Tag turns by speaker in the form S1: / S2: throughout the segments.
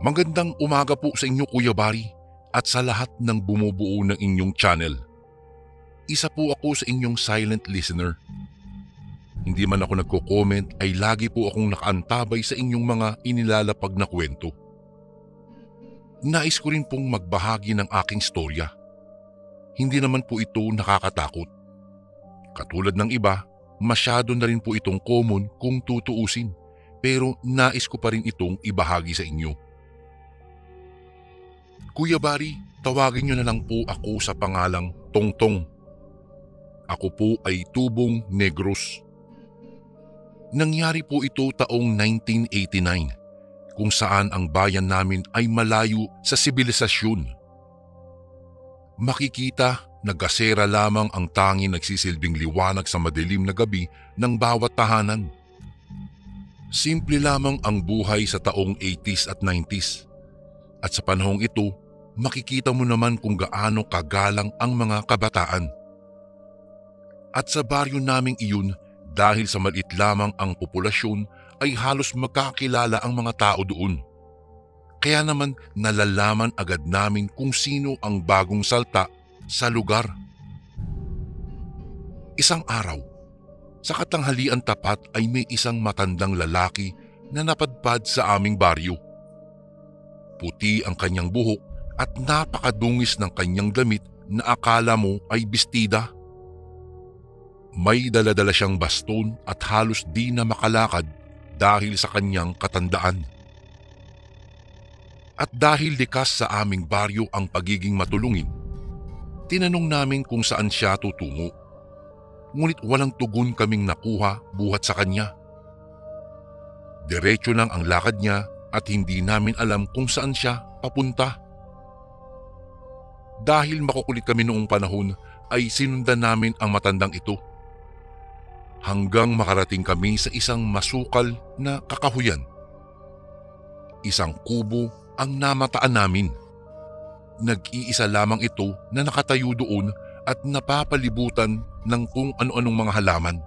S1: Magandang umaga po sa inyo Kuya Bari at sa lahat ng bumubuo ng inyong channel. Isa po ako sa inyong silent listener. Hindi man ako nagko-comment ay lagi po akong nakaantabay sa inyong mga inilalapag na kwento. Nais ko rin pong magbahagi ng aking storya. Hindi naman po ito nakakatakot. Katulad ng iba, masyado na rin po itong common kung tutuusin, pero nais ko pa rin itong ibahagi sa inyo. Kuya Bari, tawagin niyo na lang po ako sa pangalang Tongtong. Ako po ay tubong Negros. Nangyari po ito taong 1989, kung saan ang bayan namin ay malayo sa sibilisasyon. Makikita na gasera lamang ang tanging nagsisilbing liwanag sa madilim na gabi ng bawat tahanan. Simple lamang ang buhay sa taong 80s at 90s. At sa panahong ito, makikita mo naman kung gaano kagalang ang mga kabataan. At sa baryo naming iyon, dahil sa maliit lamang ang populasyon, ay halos magkakilala ang mga tao doon. Kaya naman nalalaman agad namin kung sino ang bagong salta sa lugar. Isang araw, sa katanghalian tapat ay may isang matandang lalaki na napadpad sa aming baryo. Puti ang kanyang buhok at napakadungis ng kanyang damit na akala mo ay bestida. May daladala siyang baston at halos di na makalakad dahil sa kanyang katandaan. At dahil likas sa aming baryo ang pagiging matulungin, tinanong namin kung saan siya tutungo. Ngunit walang tugon kaming nakuha buhat sa kanya. Diretso lang ang lakad niya at hindi namin alam kung saan siya papunta. Dahil makukulit kami noong panahon ay sinundan namin ang matandang ito. Hanggang makarating kami sa isang masukal na kakahuyan. Isang kubo ang namataan namin. Nag-iisa lamang ito na nakatayo doon at napapalibutan ng kung ano-anong mga halaman.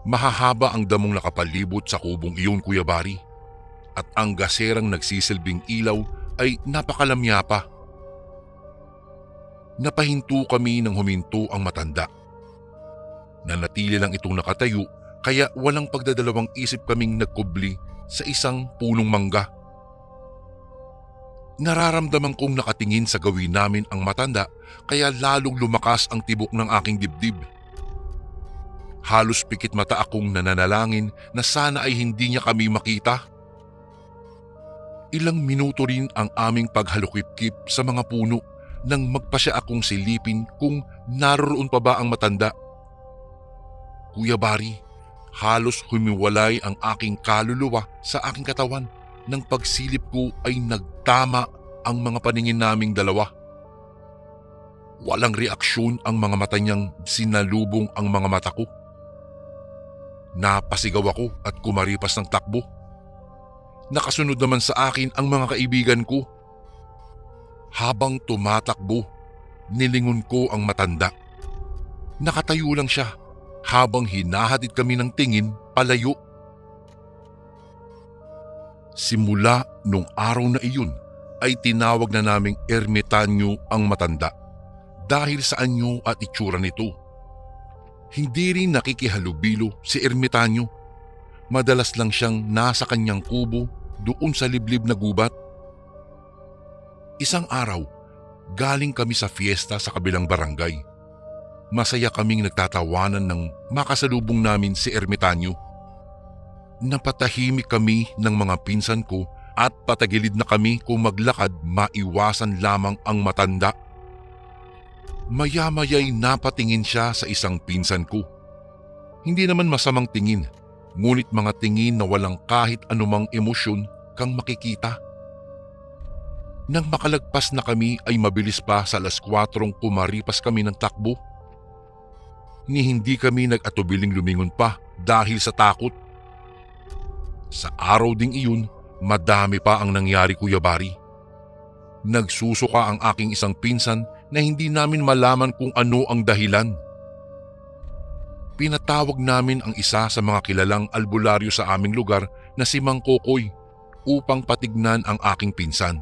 S1: Mahahaba ang damong nakapalibot sa kubong iyon, Kuya Bari, at ang gaserang nagsisilbing ilaw ay napakalamya pa. Napahinto kami nang huminto ang matanda. Nanatili lang itong nakatayo kaya walang pagdadalawang isip kaming nagkubli sa isang punong mangga. Nararamdaman kong nakatingin sa gawin namin ang matanda kaya lalong lumakas ang tibok ng aking dibdib. Halos pikit mata akong nananalangin na sana ay hindi niya kami makita. Ilang minuto rin ang aming paghalukip-kip sa mga puno nang magpasya akong silipin kung naroon pa ba ang matanda. Kuya Bari, halos humiwalay ang aking kaluluwa sa aking katawan. Nang pagsilip ko ay nagtama ang mga paningin naming dalawa. Walang reaksyon ang mga mata niyang sinalubong ang mga mata ko. Napasigaw ako at kumaripas ng takbo. Nakasunod naman sa akin ang mga kaibigan ko. Habang tumatakbo, nilingon ko ang matanda. Nakatayo lang siya habang hinahatid kami ng tingin palayo. Simula nung araw na iyon ay tinawag na naming ermitanyo ang matanda dahil sa anyo at itsura nito. Hindi rin nakikihalubilo si ermitanyo. Madalas lang siyang nasa kanyang kubo doon sa liblib na gubat. Isang araw, galing kami sa fiesta sa kabilang barangay. Masaya kaming nagtatawanan ng makasalubong namin si ermitanyo. Napatahimik kami ng mga pinsan ko at patagilid na kami kung maglakad maiwasan lamang ang matanda. Maya-maya'y napatingin siya sa isang pinsan ko. Hindi naman masamang tingin, ngunit mga tingin na walang kahit anumang emosyon kang makikita. Nang makalagpas na kami ay mabilis pa sa 4:00 kumaripas kami ng takbo. Ni hindi kami nag-atubiling lumingon pa dahil sa takot. Sa araw ding iyon, madami pa ang nangyari, Kuya Bari. Nagsusuka ang aking isang pinsan na hindi namin malaman kung ano ang dahilan. Pinatawag namin ang isa sa mga kilalang albularyo sa aming lugar na si Mang Kokoy upang patignan ang aking pinsan.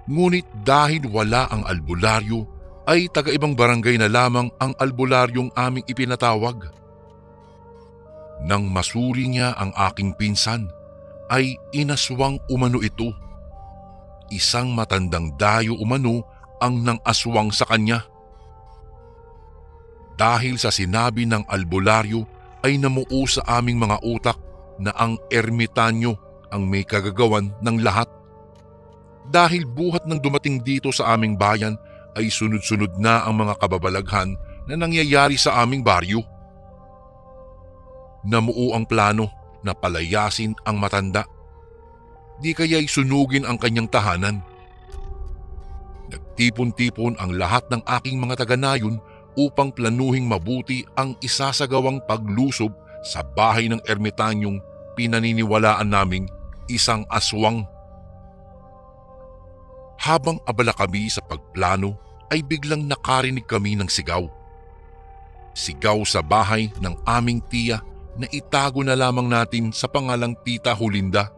S1: Ngunit dahil wala ang albularyo, ay taga-ibang barangay na lamang ang albularyong aming ipinatawag. Nang masuri niya ang aking pinsan, ay inaswang umano ito. Isang matandang dayo umano ang nang-aswang sa kanya. Dahil sa sinabi ng albularyo ay namuo sa aming mga utak na ang ermitanyo ang may kagagawan ng lahat. Dahil buhat ng dumating dito sa aming bayan ay sunod-sunod na ang mga kababalaghan na nangyayari sa aming baryo. Namuo ang plano na palayasin ang matanda. Di kaya'y sunugin ang kanyang tahanan. Nagtipon-tipon ang lahat ng aking mga taga-nayon upang planuhing mabuti ang isasagawang paglusob sa bahay ng ermitanyong pinaniniwalaan naming isang aswang. Habang abala kami sa pagplano ay biglang nakarinig kami ng sigaw. Sigaw sa bahay ng aming tiya na itago na lamang natin sa pangalang Tita Hulinda.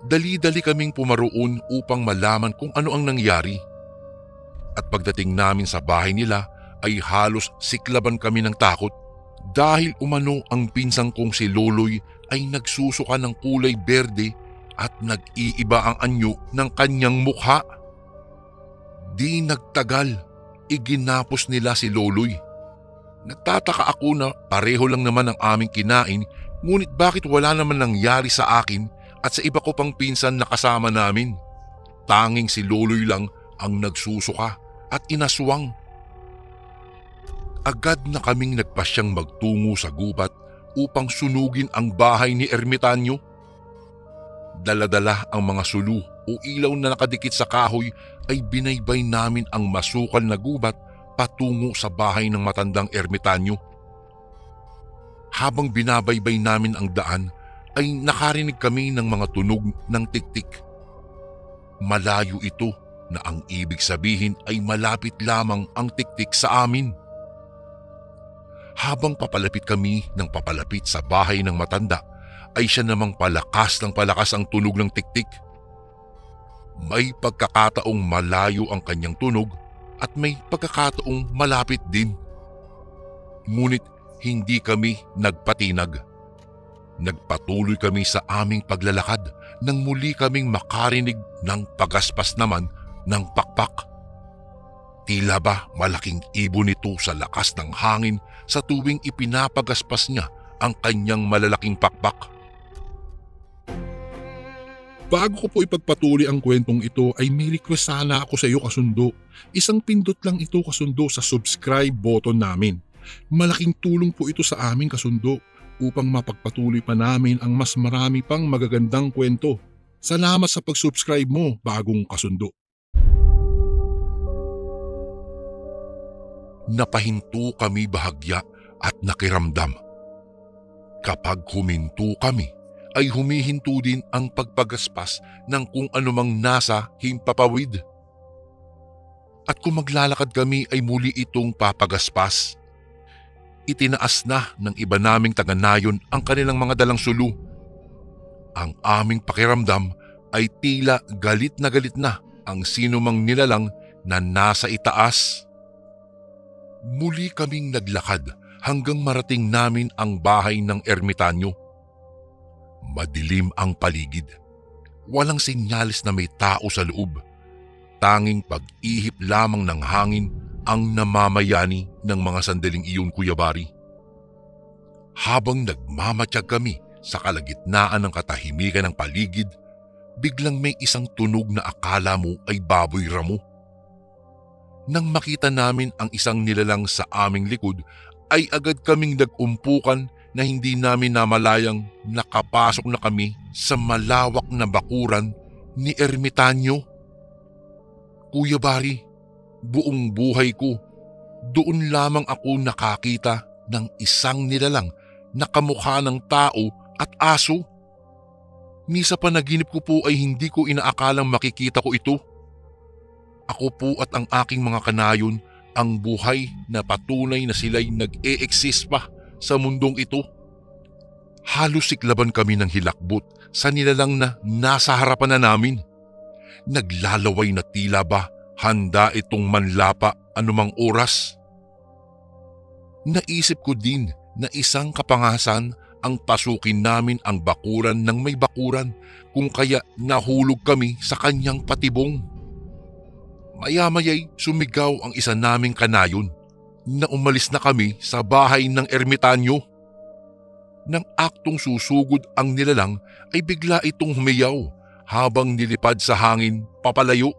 S1: Dali-dali kaming pumaroon upang malaman kung ano ang nangyari. At pagdating namin sa bahay nila ay halos siklaban kami ng takot dahil umano ang pinsang kong si Loloy ay nagsusuka ng kulay berde at nag-iiba ang anyo ng kanyang mukha. Di nagtagal, iginapos nila si Loloy. Nagtataka ako na pareho lang naman ang aming kinain, ngunit bakit wala naman nangyari sa akin at sa iba ko pang pinsan na kasama namin. Tanging si Loloy lang ang nagsusuka at inaswang. Agad na kaming nagpasyang magtungo sa gubat upang sunugin ang bahay ni ermitanyo. Dala-dala ang mga sulu o ilaw na nakadikit sa kahoy ay binaybay namin ang masukal na gubat patungo sa bahay ng matandang ermitanyo. Habang binabaybay namin ang daan ay nakarinig kami ng mga tunog ng tiktik. Malayo ito na ang ibig sabihin ay malapit lamang ang tiktik sa amin. Habang papalapit kami ng papalapit sa bahay ng matanda ay siya namang palakas ng palakas ang tunog ng tiktik. May pagkakataong malayo ang kanyang tunog at may pagkakataong malapit din. Ngunit hindi kami nagpatinag. Nagpatuloy kami sa aming paglalakad nang muli kaming makarinig ng pagaspas naman ng pakpak. Tila ba malaking ibon nito sa lakas ng hangin sa tuwing ipinapagaspas niya ang kanyang malalaking pakpak.
S2: Bago ko po ipagpatuloy ang kwentong ito ay may request sana ako sa iyo kasundo. Isang pindot lang ito kasundo sa subscribe button namin. Malaking tulong po ito sa amin kasundo upang mapagpatuloy pa namin ang mas marami pang magagandang kwento. Salamat sa pag-subscribe mo, bagong kasundo.
S1: Napahinto kami bahagya at nakiramdam. Kapag huminto kami, ay humihinto din ang pagpagaspas ng kung anumang nasa himpapawid. At kung maglalakad kami ay muli itong papagaspas. Itinaas na ng iba naming taga-nayon ang kanilang mga dalang sulu. Ang aming pakiramdam ay tila galit na ang sinumang nilalang na nasa itaas. Muli kaming naglakad hanggang marating namin ang bahay ng ermitanyo. Madilim ang paligid. Walang senyales na may tao sa loob. Tanging pag-ihip lamang ng hangin ang namamayani ng mga sandaling iyon, Kuya Bari. Habang nagmamatsyag kami sa kalagitnaan ng katahimikan ng paligid, biglang may isang tunog na akala mo ay baboy ramo. Nang makita namin ang isang nilalang sa aming likod, ay agad kaming nag-umpukan na hindi namin namalayang nakapasok na kami sa malawak na bakuran ni ermitanyo. Kuya Bari, buong buhay ko, doon lamang ako nakakita ng isang nilalang na kamukha ng tao at aso. Ni sa panaginip ko po ay hindi ko inaakalang makikita ko ito. Ako po at ang aking mga kanayon ang buhay na patunay na sila'y nag-e-exist pa sa mundong ito. Halos siklaban kami ng hilakbot sa nilalang na nasa harapan na namin. Naglalaway na tila ba handa itong manlapa anumang oras. Naisip ko din na isang kapangasan ang pasukin namin ang bakuran ng may bakuran kung kaya nahulog kami sa kanyang patibong. Maya-maya'y sumigaw ang isa naming kanayon na umalis na kami sa bahay ng ermitanyo. Nang aktong susugod ang nilalang ay bigla itong humiyaw habang nilipad sa hangin papalayo.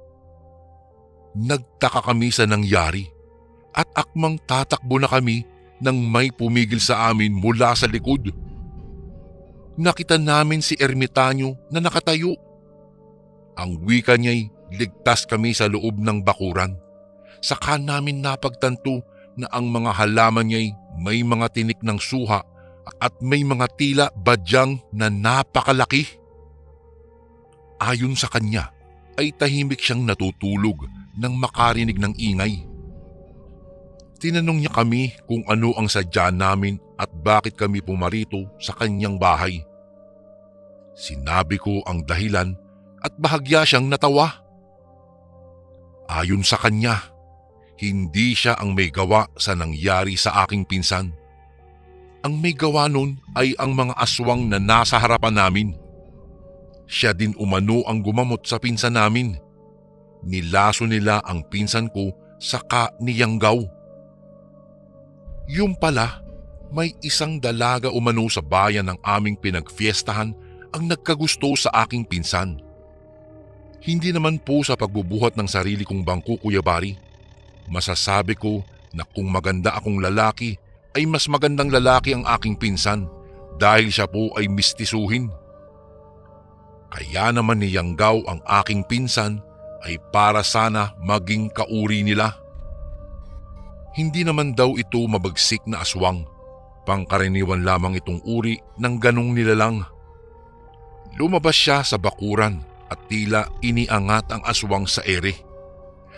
S1: Nagtaka kami sa nangyari at akmang tatakbo na kami nang may pumigil sa amin mula sa likod. Nakita namin si ermitanyo na nakatayo. Ang wika niya'y ligtas kami sa loob ng bakuran. Saka namin napagtanto na ang mga halaman niya'y may mga tinik ng suha at may mga tila badyang na napakalaki. Ayon sa kanya ay tahimik siyang natutulog nang makarinig ng ingay. Tinanong niya kami kung ano ang sadya namin at bakit kami pumarito sa kanyang bahay. Sinabi ko ang dahilan at bahagya siyang natawa. Ayon sa kanya, hindi siya ang may gawa sa nangyari sa aking pinsan. Ang may gawa nun ay ang mga aswang na nasa harapan namin. Siya din umano ang gumamot sa pinsan namin. Nilaso nila ang pinsan ko saka niyanggaw. Yung pala, may isang dalaga umano sa bayan ng aming pinagfiestahan ang nagkagusto sa aking pinsan. Hindi naman po sa pagbubuhat ng sarili kong bangko, Kuya Bari. Masasabi ko na kung maganda akong lalaki ay mas magandang lalaki ang aking pinsan dahil siya po ay mistisuhin. Kaya naman niyanggaw ang aking pinsan ay para sana maging kauri nila. Hindi naman daw ito mabagsik na aswang. Pangkaraniwan lamang itong uri ng ganong nilalang. Lumabas siya sa bakuran at tila iniangat ang aswang sa ere.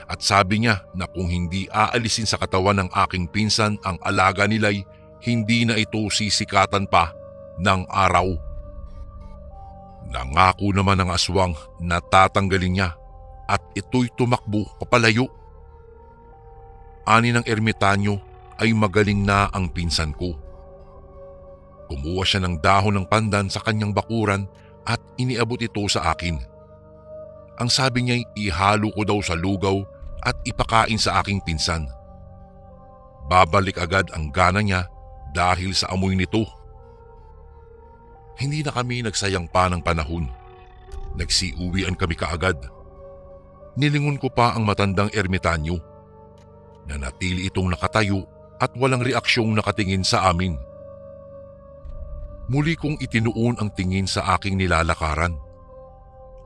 S1: At sabi niya na kung hindi aalisin sa katawan ng aking pinsan ang alaga nila'y hindi na ito sisikatan pa ng araw. Nangako naman ang aswang na tatanggalin niya at ito'y tumakbo papalayo. Ani ng ermitanyo ay magaling na ang pinsan ko. Kumuha siya ng dahon ng pandan sa kanyang bakuran at iniabot ito sa akin. Ang sabi niya'y ihalo ko daw sa lugaw at ipakain sa aking pinsan. Babalik agad ang gana niya dahil sa amoy nito. Hindi na kami nagsayang pa ng panahon. Nagsiuwian kami kaagad. Nilingon ko pa ang matandang ermitanyo. Nanatili itong nakatayo at walang reaksyong nakatingin sa amin. Muli kong itinuon ang tingin sa aking nilalakaran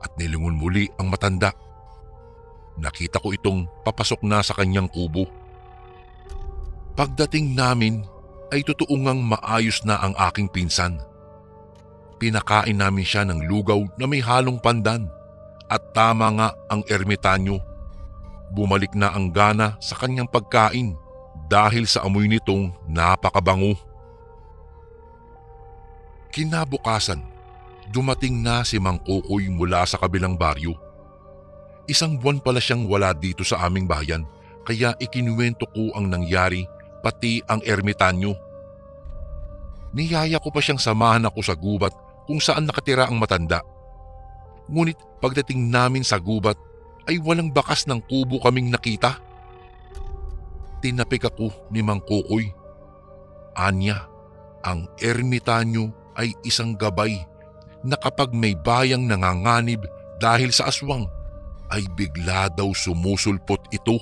S1: at nilingon muli ang matanda. Nakita ko itong papasok na sa kanyang kubo. Pagdating namin ay totoo ngang maayos na ang aking pinsan. Pinakain namin siya ng lugaw na may halong pandan at tama nga ang ermitanyo. Bumalik na ang gana sa kanyang pagkain dahil sa amoy nitong napakabango. Kinabukasan, dumating na si Mang Kukoy mula sa kabilang baryo. Isang buwan pala siyang wala dito sa aming bayan kaya ikinuwento ko ang nangyari pati ang ermitanyo. Niyaya ko pa siyang samahan ako sa gubat kung saan nakatira ang matanda. Ngunit pagdating namin sa gubat ay walang bakas ng kubo kaming nakita. Tinapik ako ni Mang Kukoy. Anya, ang ermitanyo ay isang gabay na kapag may bayang nanganganib dahil sa aswang ay bigla daw sumusulpot ito.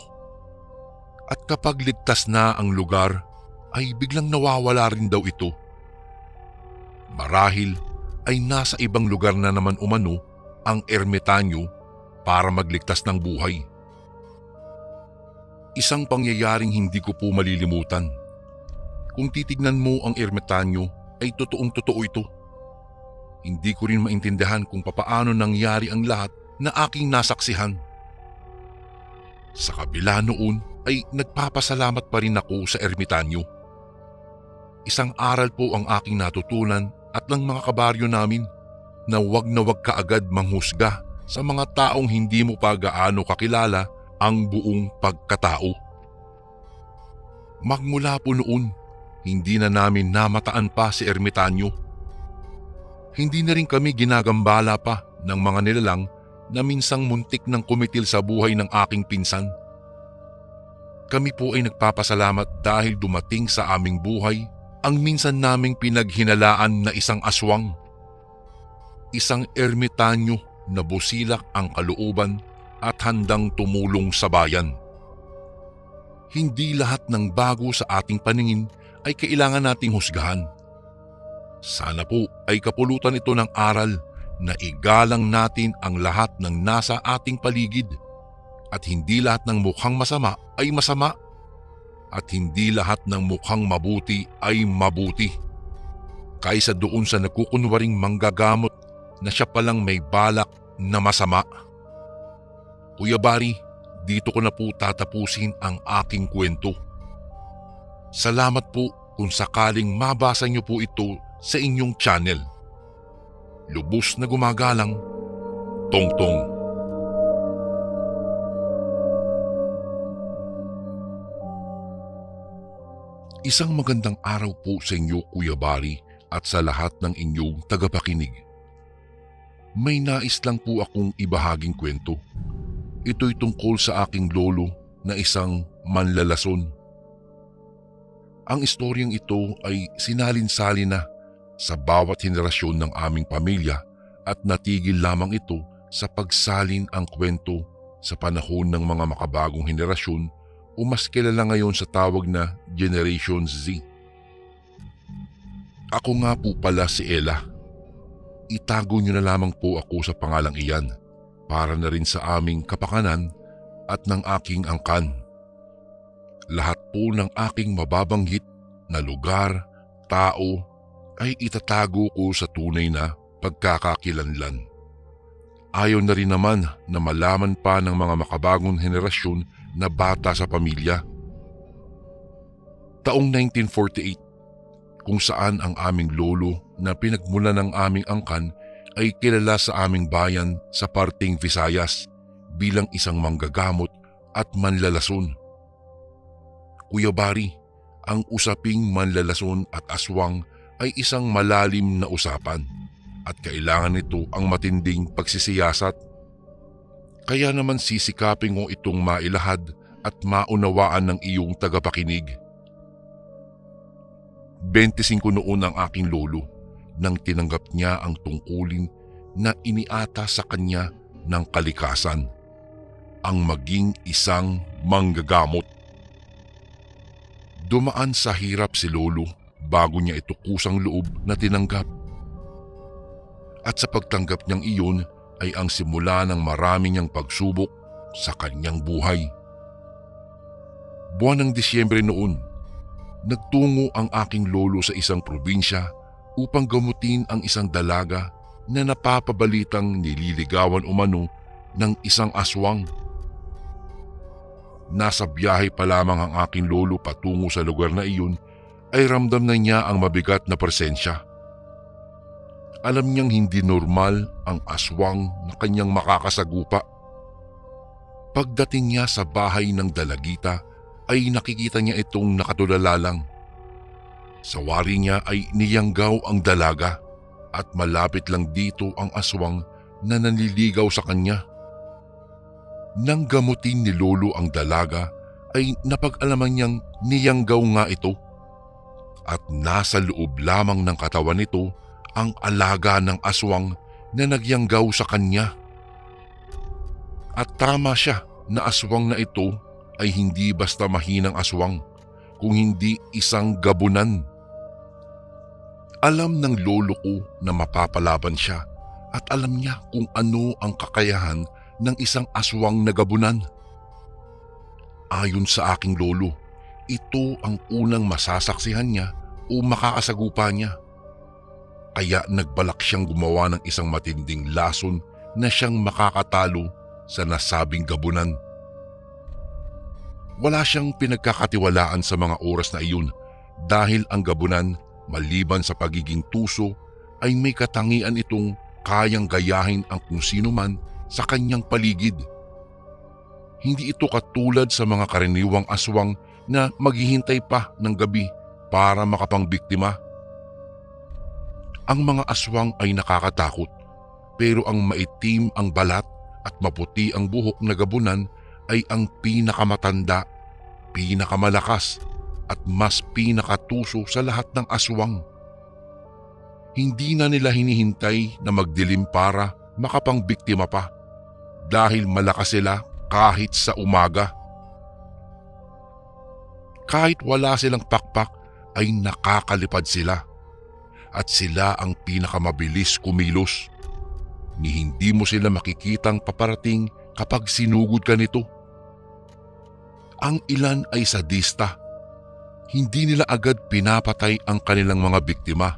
S1: At kapag ligtas na ang lugar ay biglang nawawala rin daw ito. Marahil ay nasa ibang lugar na naman umano ang ermitanyo para magligtas ng buhay. Isang pangyayaring hindi ko po malilimutan. Kung titignan mo ang ermitanyo ay totoong-totoo ito. Hindi ko rin maintindihan kung papaano nangyari ang lahat na aking nasaksihan. Sa kabila noon ay nagpapasalamat pa rin ako sa ermitanyo. Isang aral po ang aking natutunan at ng mga kabaryo namin na wag kaagad manghusga sa mga taong hindi mo pa gaano kakilala ang buong pagkatao. Magmula po noon, hindi na namin namataan pa si Ermitanyo. Hindi na rin kami ginagambala pa ng mga nilalang na minsang muntik ng kumitil sa buhay ng aking pinsan. Kami po ay nagpapasalamat dahil dumating sa aming buhay ang minsan naming pinaghinalaan na isang aswang. Isang ermitanyo na busilak ang kalooban at handang tumulong sa bayan. Hindi lahat ng bago sa ating paningin ay kailangan nating husgahan. Sana po ay kapulutan ito ng aral na igalang natin ang lahat ng nasa ating paligid at hindi lahat ng mukhang masama ay masama at hindi lahat ng mukhang mabuti ay mabuti. Kaysa doon sa nagkukunwaring manggagamot na siya palang may balak na masama. Kuya Barry, dito ko na po tatapusin ang aking kwento. Salamat po kung sakaling mabasa niyo po ito sa inyong channel. Lubos na gumagalang, Tongtong. Isang magandang araw po sa inyo, Kuya Barry, at sa lahat ng inyong tagapakinig. May nais lang po akong ibahaging kwento. Ito'y tungkol sa aking lolo na isang manlalason. Ang istoryang ito ay sinalin-salin na sa bawat henerasyon ng aming pamilya at natigil lamang ito sa pagsalin ang kwento sa panahon ng mga makabagong henerasyon o mas kilala ngayon sa tawag na Generation Z. Ako nga po pala si Ella. Itago niyo na lamang po ako sa pangalang iyan para na rin sa aming kapakanan at ng aking angkan. Lahat po ng aking mababanggit na lugar, tao ay itatago ko sa tunay na pagkakakilanlan. Ayaw na rin naman na malaman pa ng mga makabagong henerasyon na bata sa pamilya. Taong 1948, kung saan ang aming lolo na pinagmulan ng aming angkan ay kilala sa aming bayan sa parting Visayas bilang isang manggagamot at manlalason. Kuya Barry, ang usaping manlalason at aswang ay isang malalim na usapan at kailangan nito ang matinding pagsisiyasat. Kaya naman sisikapin ko itong mailahad at maunawaan ng iyong tagapakinig. 25 noon ang aking lolo nang tinanggap niya ang tungkulin na iniata sa kanya ng kalikasan, ang maging isang manggagamot. Dumaan sa hirap si lolo bago niya ito kusang loob na tinanggap. At sa pagtanggap niyang iyon ay ang simula ng marami niyang pagsubok sa kanyang buhay. Buwan ng Disyembre noon, nagtungo ang aking lolo sa isang probinsya upang gamutin ang isang dalaga na napapabalitang nililigawan umano ng isang aswang. Nasa biyahe pa lamang ang aking lolo patungo sa lugar na iyon ay ramdam na niya ang mabigat na presensya. Alam niyang hindi normal ang aswang na kanyang makakasagupa. Pagdating niya sa bahay ng dalagita ay nakikita niya itong nakatulala lang. Sa wari niya ay niyanggaw ang dalaga at malapit lang dito ang aswang na nanliligaw sa kanya. Nang gamutin ni lolo ang dalaga ay napag-alaman niyang niyanggaw nga ito at nasa loob lamang ng katawan nito ang alaga ng aswang na nagyanggaw sa kanya. At tama siya na aswang na ito ay hindi basta mahinang aswang, kung hindi isang gabunan. Alam ng lolo ko na mapapalaban siya at alam niya kung ano ang kakayahan ng isang aswang na gabunan. Ayon sa aking lolo, ito ang unang masasaksihan niya o makakasagupa niya. Kaya nagbalak siyang gumawa ng isang matinding lason na siyang makakatalo sa nasabing gabunan. Wala siyang pinagkakatiwalaan sa mga oras na iyon dahil ang gabunan, maliban sa pagiging tuso, ay may katangian itong kayang gayahin ang kung sino man sa kanyang paligid. Hindi ito katulad sa mga karaniwang aswang na maghihintay pa ng gabi para makapangbiktima. Ang mga aswang ay nakakatakot, pero ang maitim ang balat at maputi ang buhok na gabunan ay ang pinakamatanda, pinakamalakas at mas pinakatuso sa lahat ng aswang. Hindi na nila hinihintay na magdilim para makapangbiktima pa dahil malakas sila kahit sa umaga. Kahit wala silang pakpak ay nakakalipad sila at sila ang pinakamabilis kumilos. Ni hindi mo sila makikitang paparating kapag sinugod ka nito. Ang ilan ay sadista. Hindi nila agad pinapatay ang kanilang mga biktima.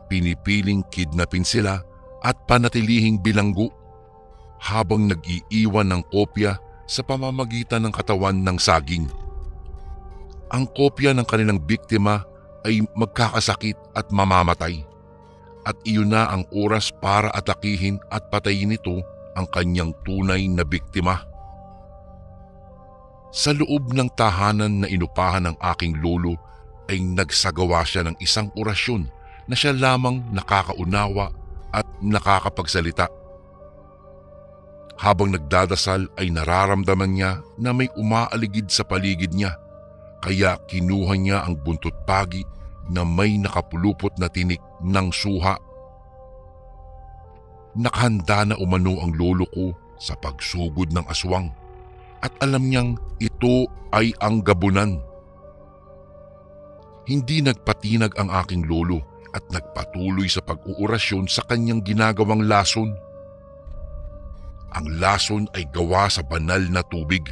S1: Pinipiling kidnapin sila at panatilihing bilanggo habang nag-iiwan ng kopya sa pamamagitan ng katawan ng saging. Ang kopya ng kanilang biktima ay magkakasakit at mamamatay, at iyon na ang oras para atakihin at patayin nito ang kanyang tunay na biktima. Sa loob ng tahanan na inupahan ng aking lolo ay nagsagawa siya ng isang orasyon na siya lamang nakakaunawa at nakakapagsalita. Habang nagdadasal ay nararamdaman niya na may umaaligid sa paligid niya, kaya kinuha niya ang buntot pagi na may nakapulupot na tinik ng suha. Nakahanda na umano ang lolo ko sa pagsugod ng aswang at alam niyang ito ay ang gabunan. Hindi nagpatinag ang aking lolo at nagpatuloy sa pag-uurasyon sa kanyang ginagawang lason. Ang lason ay gawa sa banal na tubig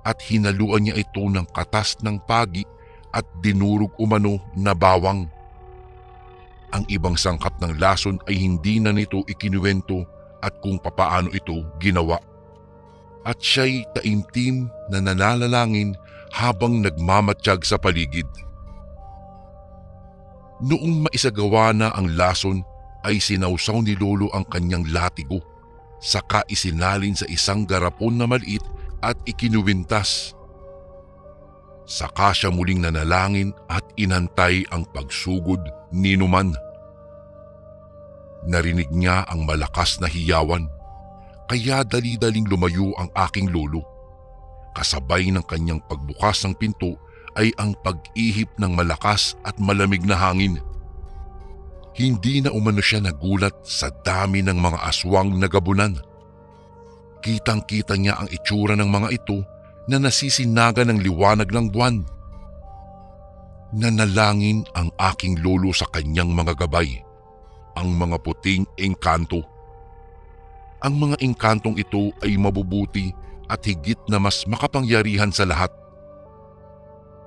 S1: at hinaluan niya ito ng katas ng pagi at dinurog umano na bawang. Ang ibang sangkap ng lason ay hindi na nito ikinuwento at kung papaano ito ginawa. At siya'y taimtim na nananalangin habang nagmamatsyag sa paligid. Noong maisagawa na ang lason ay sinawsaw ni lolo ang kanyang latigo, saka isinalin sa isang garapon na maliit at ikinuwintas. Saka siya muling nanalangin at inantay ang pagsugod ni Numan. Narinig niya ang malakas na hiyawan, kaya dali-daling lumayo ang aking lolo. Kasabay ng kanyang pagbukas ng pinto ay ang pag-ihip ng malakas at malamig na hangin. Hindi na umano siya nagulat sa dami ng mga aswang na gabunan. Kitang-kita niya ang itsura ng mga ito na nasisinaga ng liwanag ng buwan. Nanalangin ang aking lolo sa kanyang mga gabay, ang mga puting engkanto. Ang mga engkantong ito ay mabubuti at higit na mas makapangyarihan sa lahat.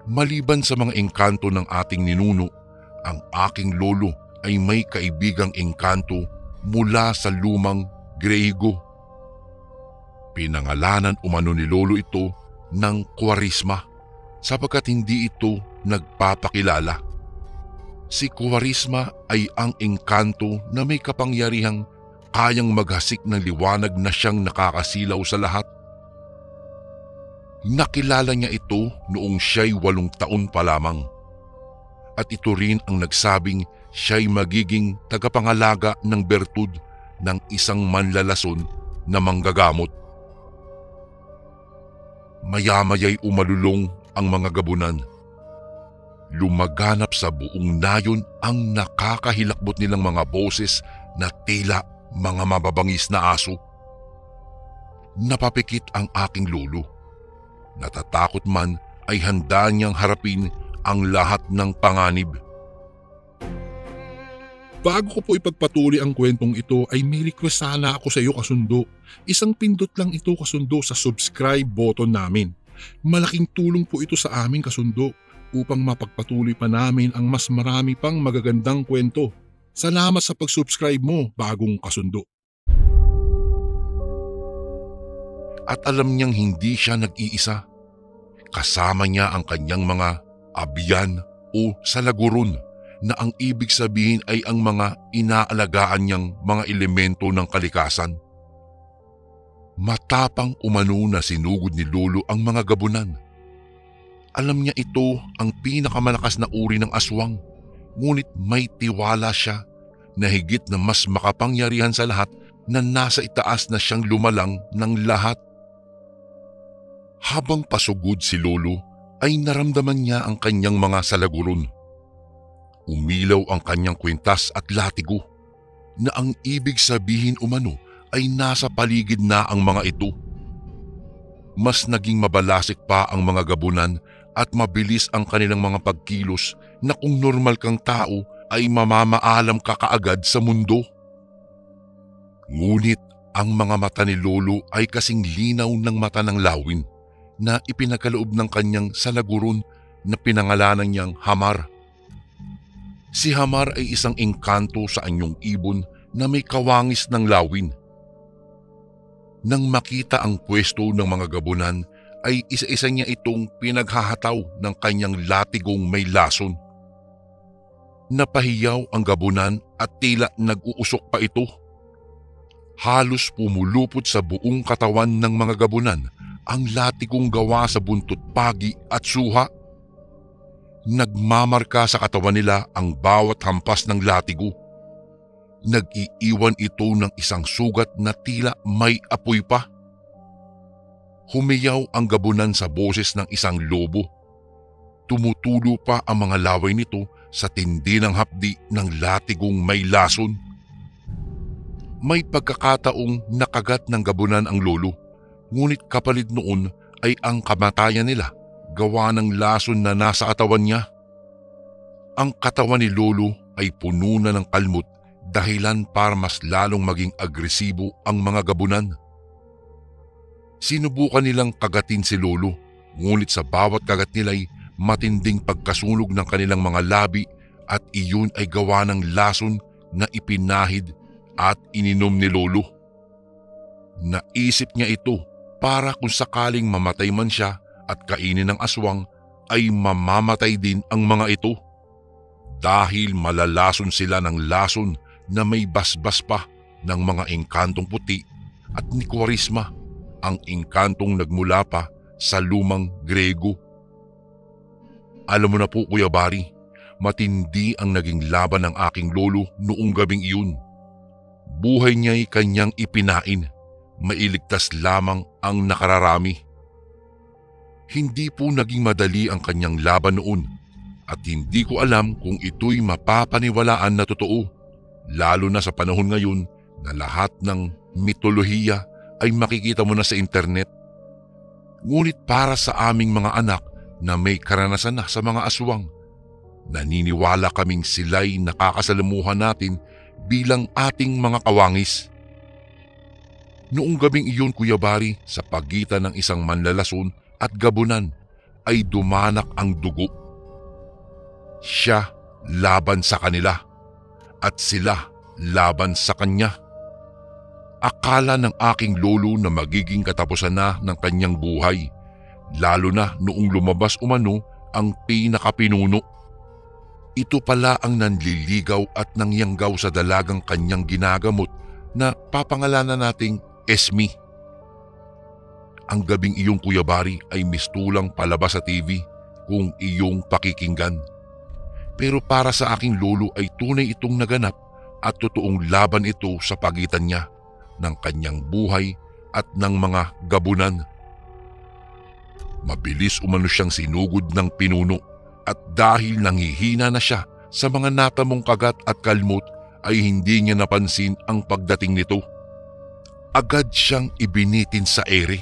S1: Maliban sa mga engkanto ng ating ninuno, ang aking lolo ay may kaibigang engkanto mula sa lumang Griego. Pinangalanan umano ni lolo ito ng Kwarisma sapagkat hindi ito nagpapakilala. Si Kwarisma ay ang engkanto na may kapangyarihang kayang maghasik ng liwanag na siyang nakakasilaw sa lahat. Nakilala niya ito noong siya'y 8 taon pa lamang. At ito rin ang nagsabing siya'y magiging tagapangalaga ng bertud ng isang manlalason na manggagamot. Maya-maya'y umalulong ang mga gabunan. Lumaganap sa buong nayon ang nakakahilakbot nilang mga boses na tila mga mababangis na aso. Napapikit ang aking lolo. Natatakot man ay handa niyang harapin ang lahat ng panganib.
S2: Bago ko po ipagpatuloy ang kwentong ito ay may request sana ako sa iyo kasundo. Isang pindot lang ito kasundo sa subscribe button namin. Malaking tulong po ito sa amin kasundo upang mapagpatuloy pa namin ang mas marami pang magagandang kwento. Salamat sa pag-subscribe mo, bagong kasundo.
S1: At alam niyang hindi siya nag-iisa. Kasama niya ang kanyang mga abyan o salagurun na ang ibig sabihin ay ang mga inaalagaan niyang mga elemento ng kalikasan. Matapang umano na sinugod ni Lolo ang mga gabunan. Alam niya ito ang pinakamalakas na uri ng aswang, ngunit may tiwala siya na higit na mas makapangyarihan sa lahat na nasa itaas na siyang lumalang ng lahat. Habang pasugod si Lolo ay naramdaman niya ang kanyang mga salaguron. Umilaw ang kanyang kwintas at latigo na ang ibig sabihin umano ay nasa paligid na ang mga ito. Mas naging mabalasik pa ang mga gabunan at mabilis ang kanilang mga pagkilos na kung normal kang tao ay mamamaalam ka kaagad sa mundo. Ngunit ang mga mata ni Lolo ay kasing linaw ng mata ng lawin na ipinagkaloob ng kanyang salaguron na pinangalanan niyang Hamar. Si Hamar ay isang engkanto sa anyong ibon na may kawangis ng lawin. Nang makita ang pwesto ng mga gabunan ay isa-isa niya itong pinaghahataw ng kanyang latigong may lason. Napahiyaw ang gabunan at tila nag-uusok pa ito. Halos pumulupot sa buong katawan ng mga gabunan ang latigong gawa sa buntot pagi at suha. Nagmamarka sa katawan nila ang bawat hampas ng latigo. Nag-iiwan ito ng isang sugat na tila may apoy pa. Humiyaw ang gabunan sa boses ng isang lobo. Tumutulo pa ang mga laway nito sa tindi ng hapdi ng latigong may lason. May pagkakataong nakagat ng gabunan ang Lolo, ngunit kapalit noon ay ang kamatayan nila gawa ng lason na nasa katawan niya. Ang katawan ni Lolo ay puno na ng kalmot, dahilan para mas lalong maging agresibo ang mga gabunan. Sinubukan nilang kagatin si Lolo, ngunit sa bawat kagat nila'y matinding pagkasunog ng kanilang mga labi at iyon ay gawa ng lason na ipinahid at ininom ni Lolo. Naisip niya ito para kung sakaling mamatay man siya at kainin ng aswang ay mamamatay din ang mga ito. Dahil malalason sila ng lason na may basbas pa ng mga engkantong puti at ni Kwarisma, ang engkantong nagmula pa sa lumang Grego. Alam mo na po Kuya Bari, matindi ang naging laban ng aking lolo noong gabing iyon. Buhay niya'y kanyang ipinain, mailigtas lamang ang nakararami. Hindi po naging madali ang kanyang laban noon at hindi ko alam kung ito'y mapapaniwalaan na totoo, lalo na sa panahon ngayon na lahat ng mitolohiya ay makikita mo na sa internet. Ngunit para sa aming mga anak na may karanasan na sa mga aswang, naniniwala kaming sila'y nakakasalamuhan natin bilang ating mga kawangis. Noong gabing iyon Kuya Bari, sa pagitan ng isang manlalason at gabunan ay dumanak ang dugo. Siya laban sa kanila at sila laban sa kanya. Akala ng aking lolo na magiging katapusan na ng kanyang buhay, lalo na noong lumabas umano ang pinakapinuno. Ito pala ang nanliligaw at nangyanggaw sa dalagang kanyang ginagamot na papangalanan nating Esmi. Ang gabing iyong Kuya Bari ay mistulang palabas sa TV kung iyong pakikinggan. Pero para sa aking lolo ay tunay itong naganap at totoong laban ito sa pagitan niya ng kanyang buhay at ng mga gabunan. Mabilis umano siyang sinugod ng pinuno at dahil nanghihina na siya sa mga natamong kagat at kalmot ay hindi niya napansin ang pagdating nito. Agad siyang ibinitin sa ere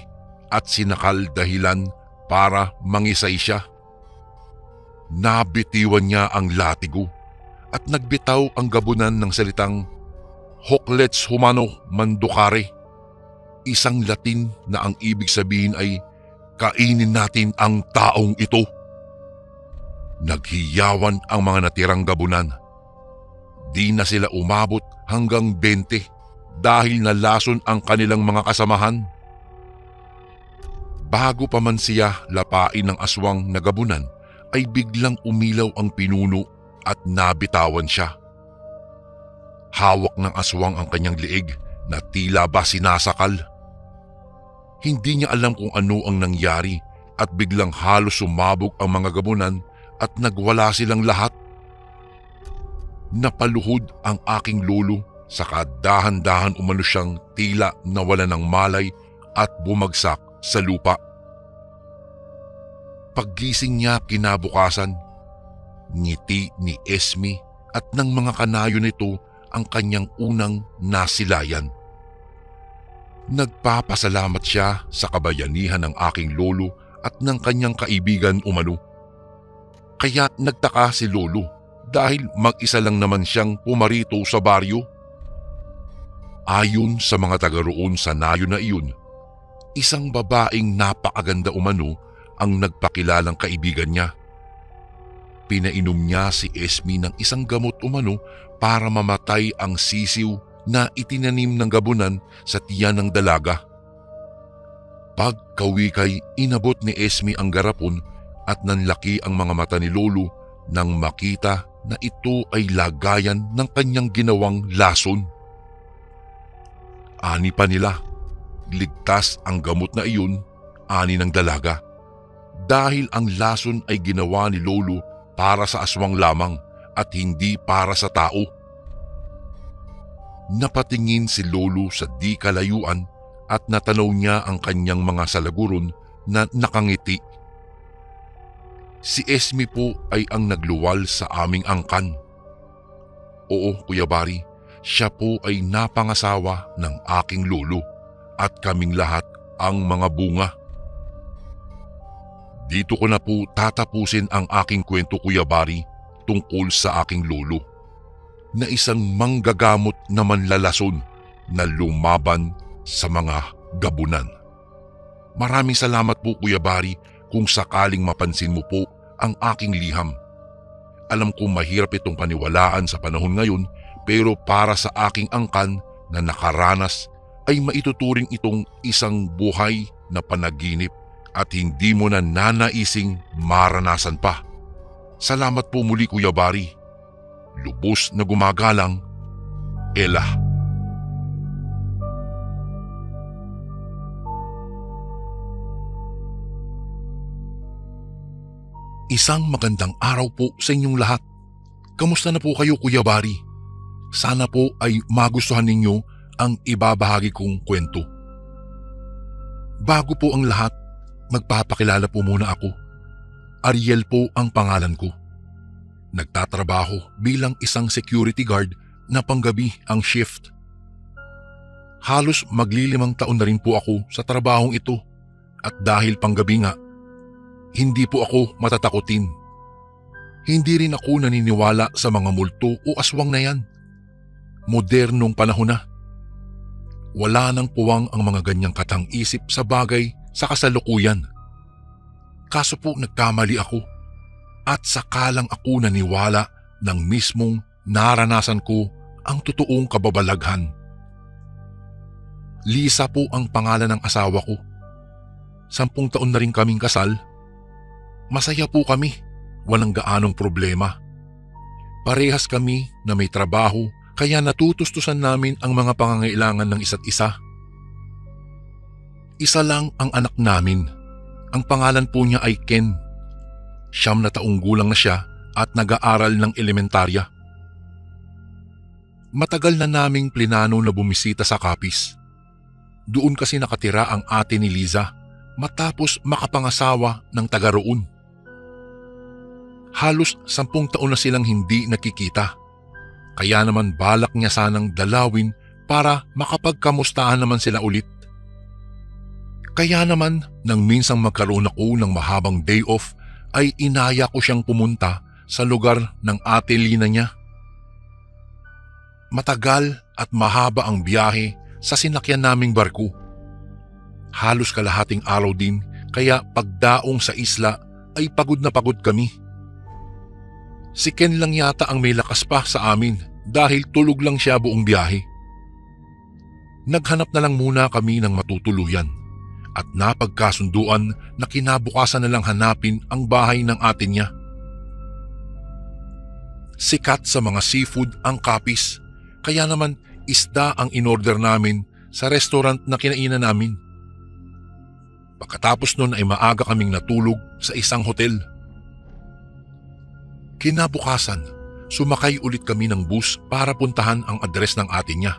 S1: at sinakal dahilan para mangisay siya. Nabitiwan niya ang latigo at nagbitaw ang gabunan ng salitang Hoclets humano mandukare, isang Latin na ang ibig sabihin ay kainin natin ang taong ito. Naghiyawan ang mga natirang gabunan. Di na sila umabot hanggang 20 dahil nalason ang kanilang mga kasamahan. Bago pa man siya lapain ng aswang na gabunan ay biglang umilaw ang pinuno at nabitawan siya. Hawak ng aswang ang kanyang liig na tila ba sinasakal. Hindi niya alam kung ano ang nangyari at biglang halos sumabog ang mga gabunan at nagwala silang lahat. Napaluhod ang aking lolo saka dahan-dahan umano siyang tila nawala ng malay at bumagsak sa lupa. Paggising niya kinabukasan, ngiti ni Esme at ng mga kanayo nito ang kanyang unang nasilayan. Nagpapasalamat siya sa kabayanihan ng aking lolo at ng kanyang kaibigan umano. Kaya nagtaka si lolo dahil mag-isa lang naman siyang pumarito sa baryo. Ayon sa mga taga roon sa nayo na iyon, isang babaeng napakaganda umano ang nagpakilalang kaibigan niya. Pinainom niya si Esme ng isang gamot umano para mamatay ang sisiw na itinanim ng gabunan sa tiyan ng dalaga. Pagkawikay, inabot ni Esme ang garapon at nanlaki ang mga mata ni lolo nang makita na ito ay lagayan ng kanyang ginawang lason. Ani pa nila, ligtas ang gamot na iyon, ani ng dalaga. Dahil ang lason ay ginawa ni lolo para sa aswang lamang at hindi para sa tao. Napatingin si lolo sa di kalayuan at natanaw niya ang kanyang mga salaguron na nakangiti. Si Esme po ay ang nagluwal sa aming angkan. Oo, Kuya Bari, siya po ay napangasawa ng aking lolo at kaming lahat ang mga bunga. Dito ko na po tatapusin ang aking kwento, Kuya Bari, tungkol sa aking lolo na isang manggagamot na manlalason na lumaban sa mga gabunan. Maraming salamat po, Kuya Bari, kung sakaling mapansin mo po ang aking liham. Alam kong mahirap itong paniwalaan sa panahon ngayon, pero para sa aking angkan na nakaranas ay maituturing itong isang buhay na panaginip at hindi mo na nanaising maranasan pa. Salamat po muli, Kuya Bari. Lubos na gumagalang, Ella. Isang magandang araw po sa inyong lahat. Kamusta na po kayo, Kuya Bari? Sana po ay magustuhan ninyo ang ibabahagi kong kwento. Bago po ang lahat, magpapakilala po muna ako. Ariel po ang pangalan ko. Nagtatrabaho bilang isang security guard na panggabi ang shift. Halos maglilimang taon na rin po ako sa trabahong ito at dahil panggabi nga, hindi po ako matatakutin. Hindi rin ako naniniwala sa mga multo o aswang na yan. Modernong panahon na. Wala nang puwang ang mga ganyang katang-isip sa bagay sa kasalukuyan. Kaso po nagkamali ako at saka lang ako naniwala ng mismong naranasan ko ang totoong kababalaghan. Lisa po ang pangalan ng asawa ko. 10 taon na rin kaming kasal. Masaya po kami, walang gaanong problema. Parehas kami na may trabaho kaya natutustusan namin ang mga pangangailangan ng isa't isa. Isa lang ang anak namin. Ang pangalan po niya ay Ken. 9 na taong gulang na siya at nag-aaral ng elementarya. Matagal na naming plinano na bumisita sa Capiz. Doon kasi nakatira ang ate ni Liza matapos makapangasawa ng taga roon. Halos 10 taon na silang hindi nakikita. Kaya naman balak niya sanang dalawin para makapagkamustahan naman sila ulit. Kaya naman nang minsang magkaroon ako ng mahabang day off ay inaya ko siyang pumunta sa lugar ng ate Lina niya. Matagal at mahaba ang biyahe sa sinakyan naming barko. Halos kalahating araw din kaya pagdaong sa isla ay pagod na pagod kami. Si Ken lang yata ang may lakas pa sa amin dahil tulog lang siya buong biyahe. Naghanap na lang muna kami ng matutuluyan at napagkasunduan na kinabukasan na lang hanapin ang bahay ng ate niya. Sikat sa mga seafood ang Kapis, kaya naman isda ang inorder namin sa restaurant na kinainan namin. Pagkatapos nun ay maaga kaming natulog sa isang hotel. Kinabukasan, sumakay ulit kami ng bus para puntahan ang address ng ate niya.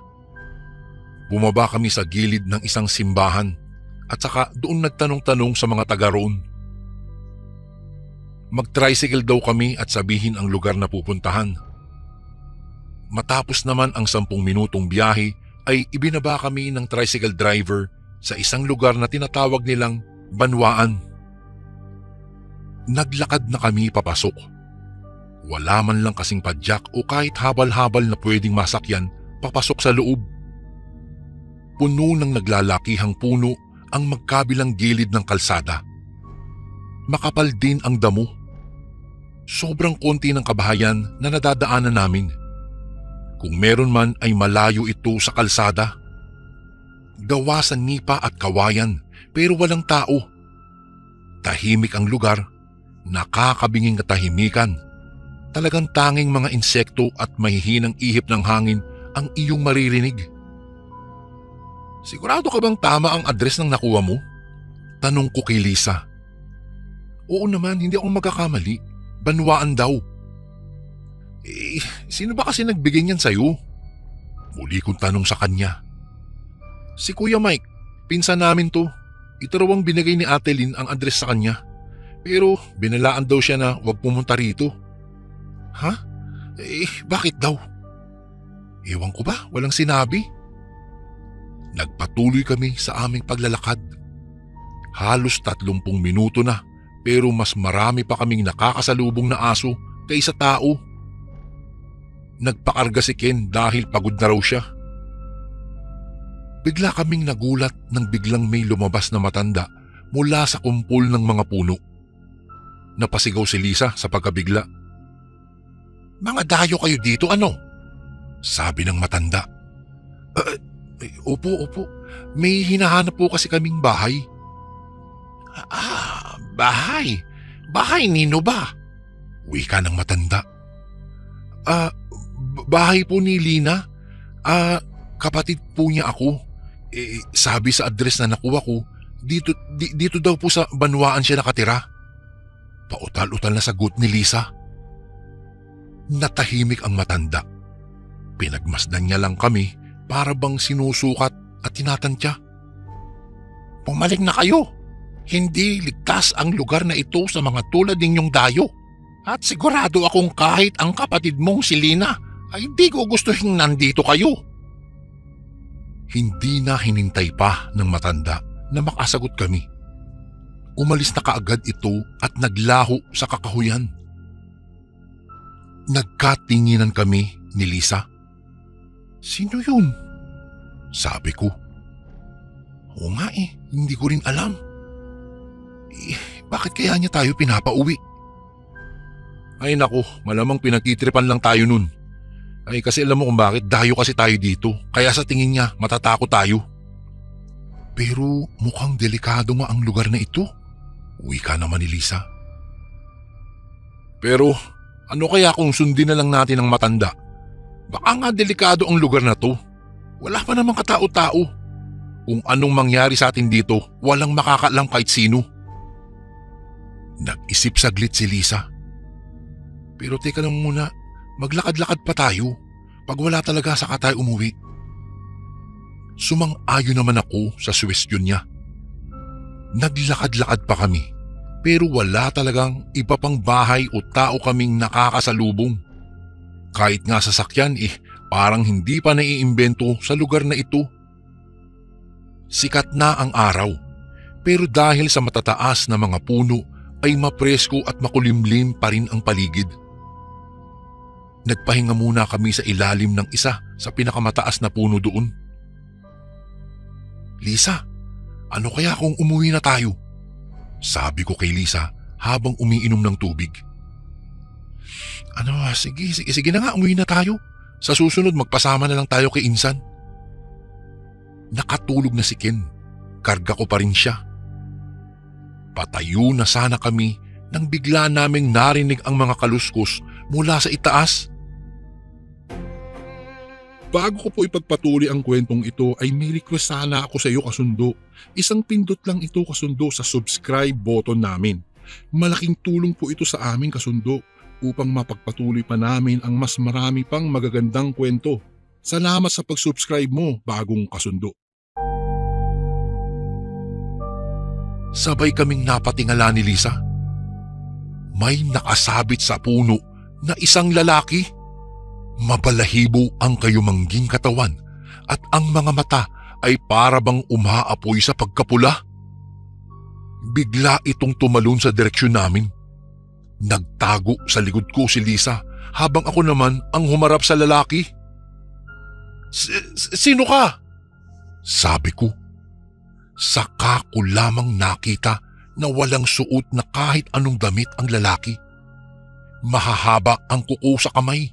S1: Bumaba kami sa gilid ng isang simbahan at saka doon nagtanong-tanong sa mga taga roon. Mag-tricycle daw kami at sabihin ang lugar na pupuntahan. Matapos naman ang 10 minutong biyahe ay ibinaba kami ng tricycle driver sa isang lugar na tinatawag nilang Banwaan. Naglakad na kami papasok. Wala man lang kasing padyak o kahit habal-habal na pwedeng masakyan papasok sa loob. Puno ng naglalakihang puno ang magkabilang gilid ng kalsada. Makapal din ang damo. Sobrang konti ng kabahayan na nadadaanan namin. Kung meron man ay malayo ito sa kalsada. Gawa sa nipa at kawayan pero walang tao. Tahimik ang lugar, nakakabinging katahimikan. Talagang tanging mga insekto at mahihinang ihip ng hangin ang iyong maririnig. Sigurado ka bang tama ang address ng nakuha mo? Tanong ko kay Lisa. Oo naman, hindi ako magkakamali. Banwaan daw. Sino ba kasi nagbigay niyan sa'yo? Muli kong tanong sa kanya. Si Kuya Mike, pinsan namin to. Ito raw ang binigay ni Ate Lynn ang address sa kanya. Pero binalaan daw siya na huwag pumunta rito. Ha? Bakit daw? Ewan ko ba, walang sinabi. Nagpatuloy kami sa aming paglalakad. Halos 30 minuto na pero mas marami pa kaming nakakasalubong na aso kaysa tao. Nagpakarga si Ken dahil pagod na raw siya. Bigla kaming nagulat nang biglang may lumabas na matanda mula sa kumpol ng mga puno. Napasigaw si Lisa sa pagkabigla. Mga dayo kayo dito ano? Sabi ng matanda. Opo. May hinahanap po kasi kaming bahay. Bahay? Bahay nino ba? Wika ng matanda. Bahay po ni Lina. Kapatid po niya ako. Sabi sa address na nakuha ko, dito daw po sa Banwaan siya nakatira. Pautal-utal na sagot ni Lisa. Natahimik ang matanda. Pinagmasdan niya lang kami para bang sinusukat at tinatantya. Pumalig na kayo. Hindi ligtas ang lugar na ito sa mga tulad ninyong dayo. At sigurado akong kahit ang kapatid mong si Lina ay hindi ko gustuhin nandito kayo. Hindi na hinintay pa ng matanda na makasagot kami. Umalis na kaagad ito at naglaho sa kakahuyan. Nagkatinginan kami ni Lisa. Sino yun? Sabi ko. Oo nga hindi ko rin alam. Bakit kaya niya tayo pinapauwi? Ay naku, malamang pinagtitripan lang tayo nun. Ay kasi alam mo kung bakit, dayo kasi tayo dito. Kaya sa tingin niya, matatakot tayo. Pero mukhang delikado nga ang lugar na ito. Wika naman ni Lisa. Pero ano kaya kung sundin na lang natin ang matanda? Baka nga delikado ang lugar na to. Wala pa namang katao-tao. Kung anong mangyari sa atin dito, walang makakaalam kahit sino. Nag-isip saglit si Lisa. Pero teka lang muna, maglakad-lakad pa tayo. Pag wala talaga saka tayo umuwi. Sumang-ayon naman ako sa suwestyon niya. Naglakad-lakad pa kami, pero wala talagang iba pang bahay o tao kaming nakakasalubong. Kahit nga sasakyan parang hindi pa naiimbento sa lugar na ito. Sikat na ang araw, pero dahil sa matataas na mga puno ay mapresko at makulimlim pa rin ang paligid. Nagpahinga muna kami sa ilalim ng isa sa pinakamataas na puno doon. Lisa, ano kaya kung umuwi na tayo? Sabi ko kay Lisa habang umiinom ng tubig. Sige na nga, umuwi na tayo. Sa susunod magpasama na lang tayo kay Insan. Nakatulog na si Ken. Karga ko pa rin siya. Patayo na sana kami nang bigla naming narinig ang mga kaluskos mula sa itaas.
S2: Bago ko po ipagpatuloy ang kwentong ito ay may request sana ako sa iyo kasundo. Isang pindot lang ito kasundo sa subscribe button namin. Malaking tulong po ito sa amin kasundo upang mapagpatuloy pa namin ang mas marami pang magagandang kwento. Salamat sa pag-subscribe mo, bagong kasundo.
S1: Sabay kaming napatingala ni Lisa. May nakasabit sa puno na isang lalaki. Mabalahibo ang kayumangging katawan at ang mga mata ay parabang umaapoy sa pagkapula. Bigla itong tumalon sa direksyon namin. Nagtago sa likod ko si Lisa habang ako naman ang humarap sa lalaki. Sino ka? Sabi ko. Saka ko lamang nakita na walang suot na kahit anong damit ang lalaki. Mahahaba ang kuko sa kamay.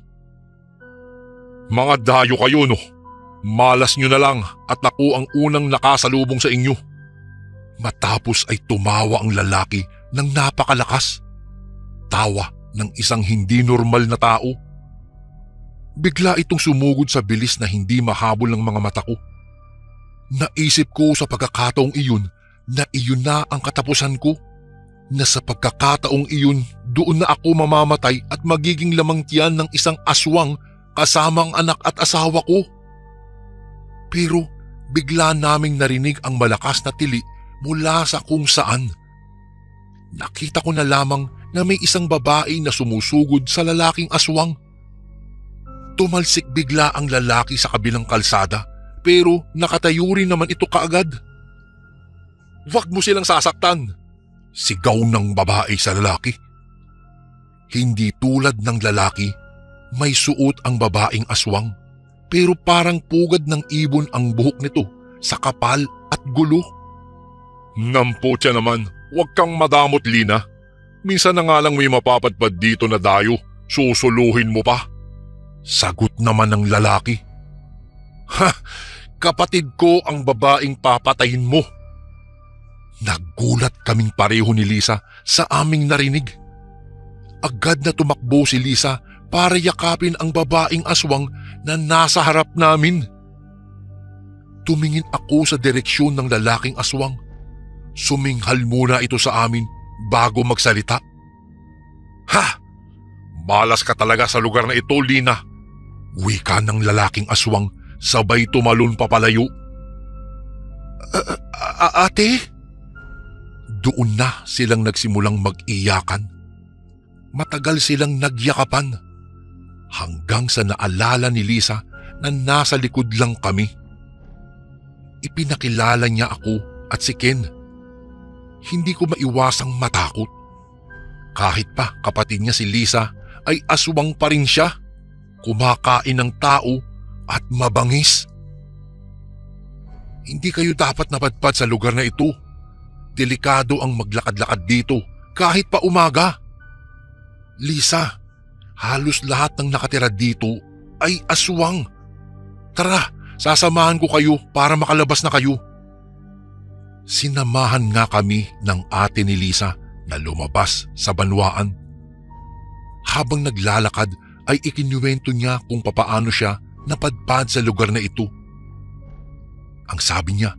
S1: Mga dayo kayo no. Malas nyo na lang at ako ang unang nakasalubong sa inyo. Matapos ay tumawa ang lalaki ng napakalakas. Tawa ng isang hindi normal na tao. Bigla itong sumugod sa bilis na hindi mahabol ng mga mata ko. Naisip ko sa pagkakataong iyon na iyon na ang katapusan ko. Na sa pagkakataong iyon doon na ako mamamatay at magiging lamang tiyan ng isang aswang kasama ang anak at asawa ko. Pero bigla naming narinig ang malakas na tili mula sa kung saan. Nakita ko na lamang na may isang babae na sumusugod sa lalaking aswang. Tumalsik bigla ang lalaki sa kabilang kalsada pero nakatayo rin naman ito kaagad. Huwag mo silang sasaktan, sigaw ng babae sa lalaki. Hindi tulad ng lalaki, may suot ang babaeng aswang pero parang pugad ng ibon ang buhok nito sa kapal at gulo. Namputya naman, huwag kang madamot Lina. Minsan na nga lang may mapapadpad dito na dayo, susuluhin mo pa. Sagot naman ng lalaki. Ha! Kapatid ko ang babaeng papatayin mo. Naggulat kaming pareho ni Lisa sa aming narinig. Agad na tumakbo si Lisa para yakapin ang babaeng aswang na nasa harap namin. Tumingin ako sa direksyon ng lalaking aswang. Suminghal muna ito sa amin bago magsalita. Ha! Malas ka talaga sa lugar na ito, Lina. Wika ng lalaking aswang sabay tumalon papalayo. Ate? Doon na silang nagsimulang mag-iyakan. Matagal silang nagyakapan. Hanggang sa naalala ni Lisa na nasa likod lang kami. Ipinakilala niya ako at si Ken. Hindi ko maiwasang matakot. Kahit pa kapatid niya si Lisa ay aswang pa rin siya. Kumakain ng tao at mabangis. Hindi kayo dapat napadpad sa lugar na ito. Delikado ang maglakad-lakad dito kahit pa umaga. Lisa, halos lahat ng nakatira dito ay aswang. Tara, sasamahan ko kayo para makalabas na kayo. Sinamahan nga kami ng ate ni Lisa na lumabas sa banwaan. Habang naglalakad ay ikinuwento niya kung papaano siya napadpad sa lugar na ito. Ang sabi niya,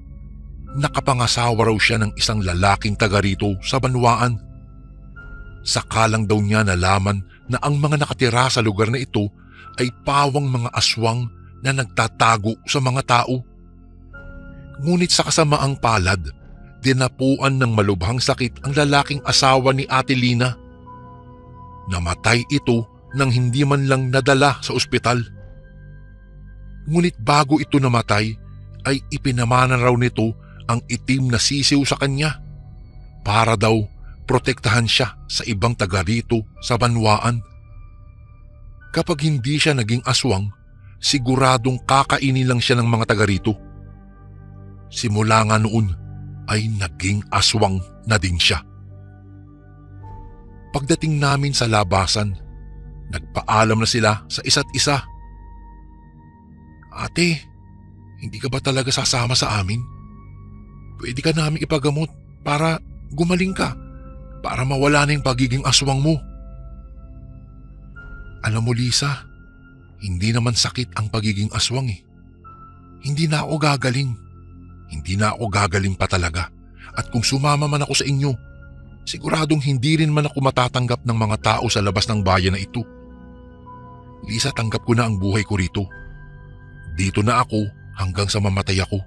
S1: nakapangasawa raw siya ng isang lalaking taga rito sa banwaan. Saka lang daw niya nalaman na ang mga nakatira sa lugar na ito ay pawang mga aswang na nagtatago sa mga tao. Ngunit sa kasamaang palad, dinapuan ng malubhang sakit ang lalaking asawa ni Ate Lina. Namatay ito nang hindi man lang nadala sa ospital. Ngunit bago ito namatay, ay ipinamana raw nito ang itim na sisiw sa kanya para daw protektahan siya sa ibang taga rito sa banwaan. Kapag hindi siya naging aswang, siguradong kakainin lang siya ng mga taga rito. Simula nga noon ay naging aswang na din siya. Pagdating namin sa labasan, nagpaalam na sila sa isa't isa. Ate, hindi ka ba talaga sasama sa amin? Pwede ka namin ipagamot para gumaling ka, para mawala na yung pagiging aswang mo. Alam mo Lisa, Hindi naman sakit ang pagiging aswang eh. Hindi na ako gagaling. Hindi na ako gagaling pa talaga. At kung sumama man ako sa inyo, siguradong hindi rin man ako matatanggap ng mga tao sa labas ng bayan na ito. Lisa, tanggap ko na ang buhay ko rito. Dito na ako hanggang sa mamatay ako.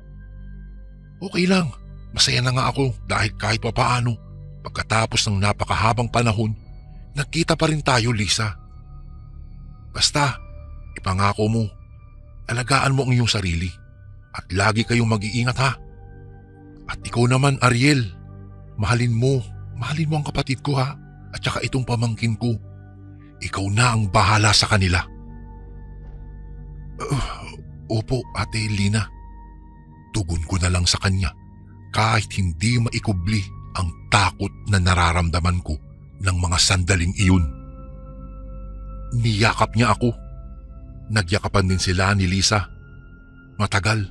S1: Okay lang, masaya na nga ako dahil kahit papaano, pagkatapos ng napakahabang panahon, nagkita pa rin tayo, Lisa. Basta, ipangako mo, alagaan mo ang iyong sarili at lagi kayong mag-iingat ha. At ikaw naman, Ariel, mahalin mo ang kapatid ko ha, at saka itong pamangkin ko. Ikaw na ang bahala sa kanila. Opo, Ate Lina. Tugon ko na lang sa kanya kahit hindi maikubli ang takot na nararamdaman ko ng mga sandaling iyon. Niyakap niya ako. Nagyakapan din sila ni Lisa. Matagal.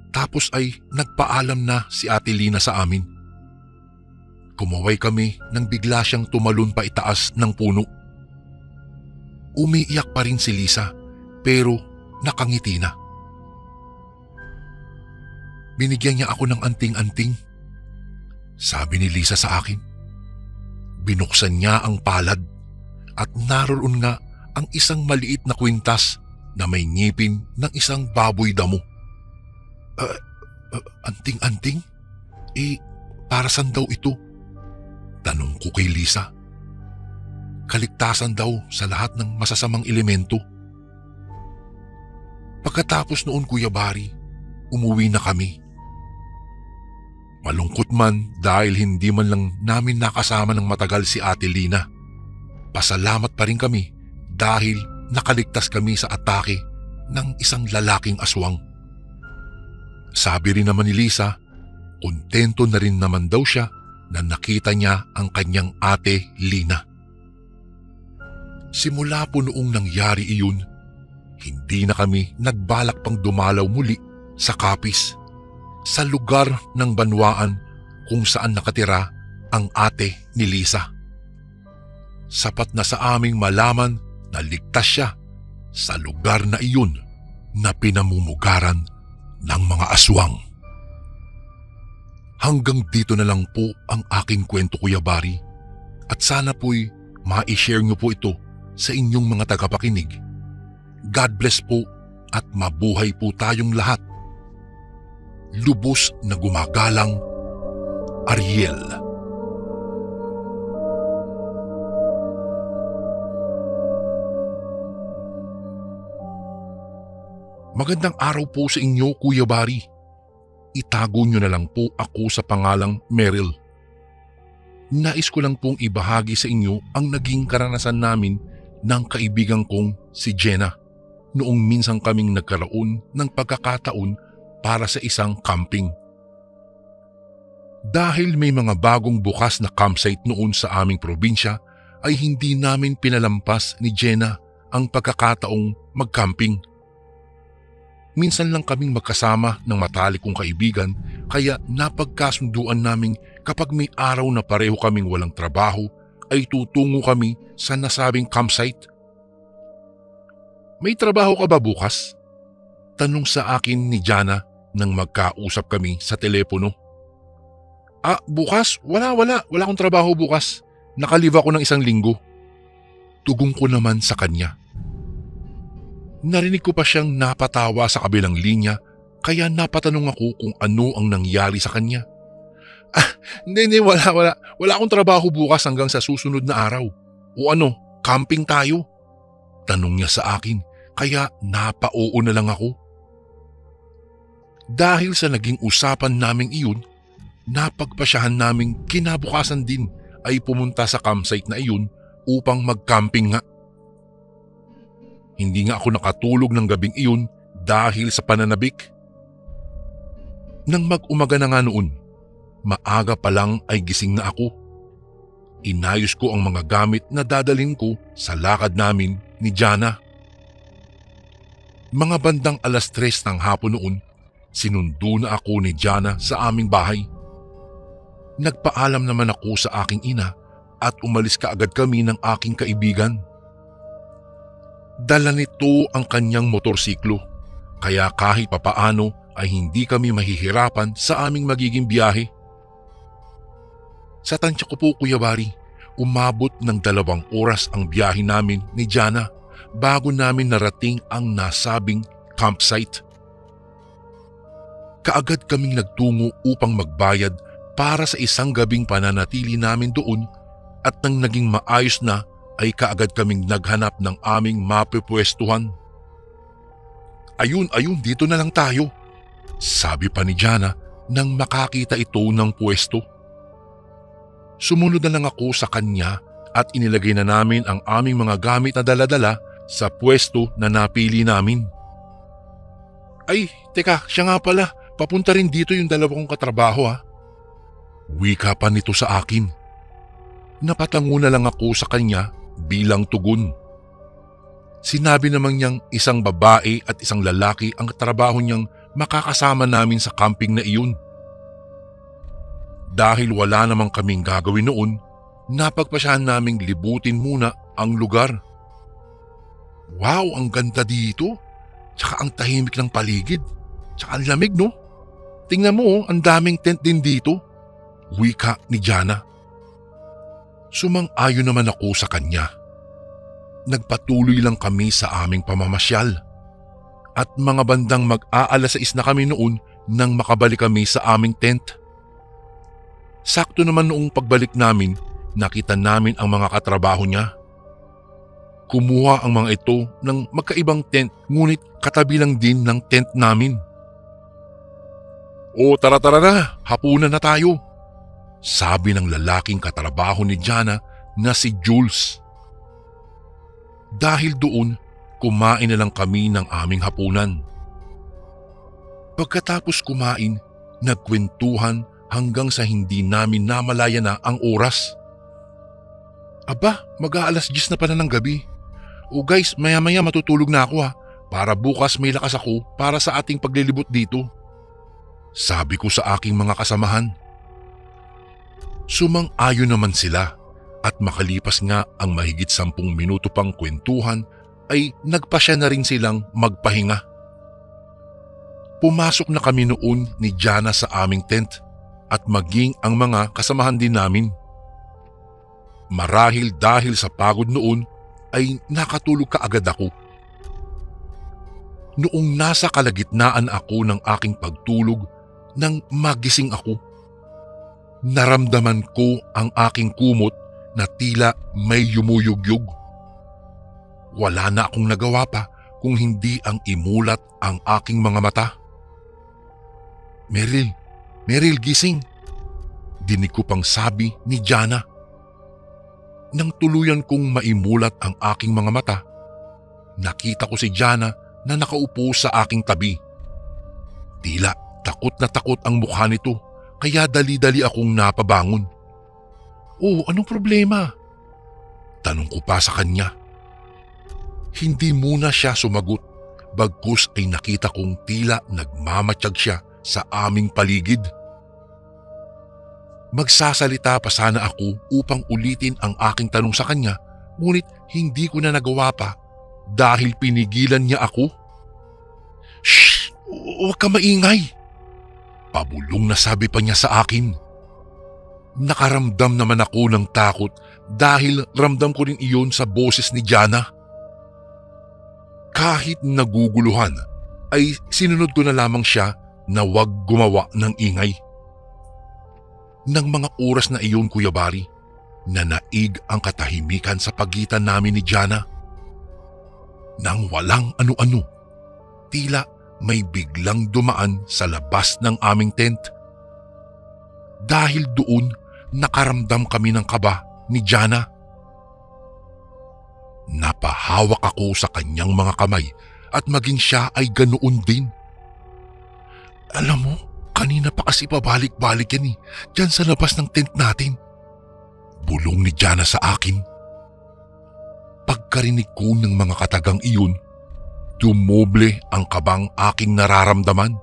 S1: Tapos ay nagpaalam na si Ate Lina sa amin. Kumaway kami nang bigla siyang tumalon pa itaas ng puno. Umiiyak pa rin si Lisa pero nakangiti na. Binigyan niya ako ng anting-anting. Sabi ni Lisa sa akin. Binuksan niya ang palad at naroon nga ang isang maliit na kwintas na may ngipin ng isang baboy damo. Anting-anting? Para saan daw ito? Tanong ko kay Lisa. Kaligtasan daw sa lahat ng masasamang elemento. Pagkatapos noon, Kuya Bari, umuwi na kami. Malungkot man dahil hindi man lang namin nakasama ng matagal si Ate Lina. Pasalamat pa rin kami dahil nakaligtas kami sa atake ng isang lalaking aswang. Sabi rin naman ni Lisa, kontento na rin naman daw siya na nakita niya ang kanyang Ate Lina. Simula po noong nangyari iyon, hindi na kami nagbalak pang dumalaw muli sa Capiz, sa lugar ng banwaan kung saan nakatira ang ate ni Lisa. Sapat na sa aming malaman na ligtas siya sa lugar na iyon na pinamumugaran ng mga aswang. Hanggang dito na lang po ang aking kwento, Kuya Bari, at sana po'y ma-share niyo po ito sa inyong mga tagapakinig. God bless po at mabuhay po tayong lahat. Lubos na gumagalang, Ariel. Magandang araw po sa inyo, Kuya Bari. Itago niyo na lang po ako sa pangalang Meryl. Nais ko lang pong ibahagi sa inyo ang naging karanasan namin ng kaibigan kong si Jenna noong minsang kaming nagkaroon ng pagkakataon para sa isang camping. Dahil may mga bagong bukas na campsite noon sa aming probinsya ay hindi namin pinalampas ni Jenna ang pagkakataong mag-camping. Minsan lang kaming magkasama ng matalik kong kaibigan kaya napagkasunduan naming kapag may araw na pareho kaming walang trabaho ay tutungo kami sa nasabing campsite. May trabaho ka ba bukas? Tanong sa akin ni Jana nang magkausap kami sa telepono. Bukas? Wala akong trabaho bukas. Nakalive ako ng 1 linggo. Tugon ko naman sa kanya. Narinig ko pa siyang napatawa sa kabilang linya kaya napatanong ako kung ano ang nangyari sa kanya. Hindi, wala. Wala akong trabaho bukas hanggang sa susunod na araw. O ano, camping tayo? Tanong niya sa akin kaya napa-oo na lang ako. Dahil sa naging usapan naming iyon, napagpasyahan naming kinabukasan din ay pumunta sa campsite na iyon upang mag-camping nga. Hindi nga ako nakatulog ng gabing iyon dahil sa pananabik. Nang mag-umaga na nga noon, maaga pa lang ay gising na ako. Inayos ko ang mga gamit na dadalhin ko sa lakad namin ni Jana. Mga bandang 3:00 ng hapon noon, sinundo na ako ni Jana sa aming bahay. Nagpaalam naman ako sa aking ina at umalis kaagad kami ng aking kaibigan. Dala nito ang kanyang motorsiklo, kaya kahit papaano ay hindi kami mahihirapan sa aming magiging biyahe. Sa tansya ko po, Kuya Bari, umabot ng 2 oras ang biyahe namin ni Jana bago namin narating ang nasabing campsite. Kaagad kaming nagtungo upang magbayad para sa isang gabing pananatili namin doon at nang naging maayos na ay kaagad kaming naghanap ng aming mapupwestuhan. Ayun, dito na lang tayo, sabi pa ni Jana nang makakita ito ng pwesto. Sumunod na lang ako sa kanya at inilagay na namin ang aming mga gamit na dala-dala sa pwesto na napili namin. Ay, teka, siya nga pala, papunta rin dito yung 2 kong katrabaho ha. Wika pa nito sa akin. Napatango na lang ako sa kanya bilang tugon. Sinabi naman niyang isang babae at isang lalaki ang trabaho niyang makakasama namin sa camping na iyon. Dahil wala namang kaming gagawin noon, napagpasyahan naming libutin muna ang lugar. Wow, ang ganda dito. Tsaka ang tahimik ng paligid. Tsaka ang lamig, no? Tingnan mo, ang daming tent din dito. Wika ni Jana. Sumang-ayon naman ako sa kanya. Nagpatuloy lang kami sa aming pamamasyal. At mga bandang mag-aalas-6 na kami noon nang makabalik kami sa aming tent. Sakto naman noong pagbalik namin, nakita namin ang mga katrabaho niya. Kumuha ang mga ito ng magkaibang tent ngunit katabi lang din ng tent namin. O tara na, hapunan na tayo, sabi ng lalaking katrabaho ni Jana na si Jules. Dahil doon, kumain na lang kami ng aming hapunan. Pagkatapos kumain, nagkwentuhan hanggang sa hindi namin namalaya na ang oras. Aba, mag-aalas-10 na pala ng gabi. O guys, maya-maya matutulog na ako ha, para bukas may lakas ako para sa ating paglilibot dito, sabi ko sa aking mga kasamahan. Sumang-ayon naman sila at makalipas nga ang mahigit 10 minuto pang kwentuhan ay nagpasya na rin silang magpahinga. Pumasok na kami noon ni Jana sa aming tent at maging ang mga kasamahan din namin. Marahil dahil sa pagod noon ay nakatulog kaagad ako. Noong nasa kalagitnaan ako ng aking pagtulog nang magising ako, naramdaman ko ang aking kumot na tila may yumuyugyug. Wala na akong nagawa pa kung hindi ang imulat ang aking mga mata. Meryl, gising, dinig ko pang sabi ni Jana. Nang tuluyan kong maimulat ang aking mga mata, nakita ko si Jana na nakaupo sa aking tabi. Tila takot na takot ang mukha nito kaya dali-dali akong napabangon. Oh, anong problema? Tanong ko pa sa kanya. Hindi muna siya sumagot bagkus ay nakita kong tila nagmamatiyag siya sa aming paligid. Magsasalita pa sana ako upang ulitin ang aking tanong sa kanya, ngunit hindi ko na nagawa pa dahil pinigilan niya ako. Shh! Huwag ka maingay! Pabulong na sabi pa niya sa akin. Nakaramdam naman ako ng takot dahil ramdam ko rin iyon sa boses ni Jana. Kahit naguguluhan ay sinunod ko na lamang siya na huwag gumawa ng ingay. Nang mga oras na iyon, Kuya Bari, nanaig ang katahimikan sa pagitan namin ni Jana. Nang walang ano-ano, tila may biglang dumaan sa labas ng aming tent. Dahil doon, nakaramdam kami ng kaba ni Jana. Napahawak ako sa kanyang mga kamay at maging siya ay ganoon din. Alam mo, kanina pa kasi pabalik-balik yan dyan sa labas ng tent natin. Bulong ni Jana sa akin. Pagkarinig ko ng mga katagang iyon, dumoble ang kabang aking nararamdaman.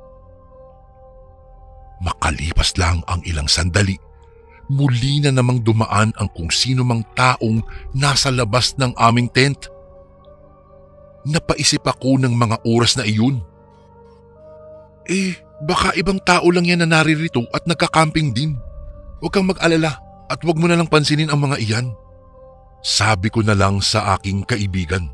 S1: Makalipas lang ang ilang sandali, muli na namang dumaan ang kung sino mang taong nasa labas ng aming tent. Napaisip ako ng mga oras na iyon. Baka ibang tao lang yan na naririto at nagka-camping din. Huwag kang mag-alala at huwag mo na lang pansinin ang mga iyan. Sabi ko na lang sa aking kaibigan.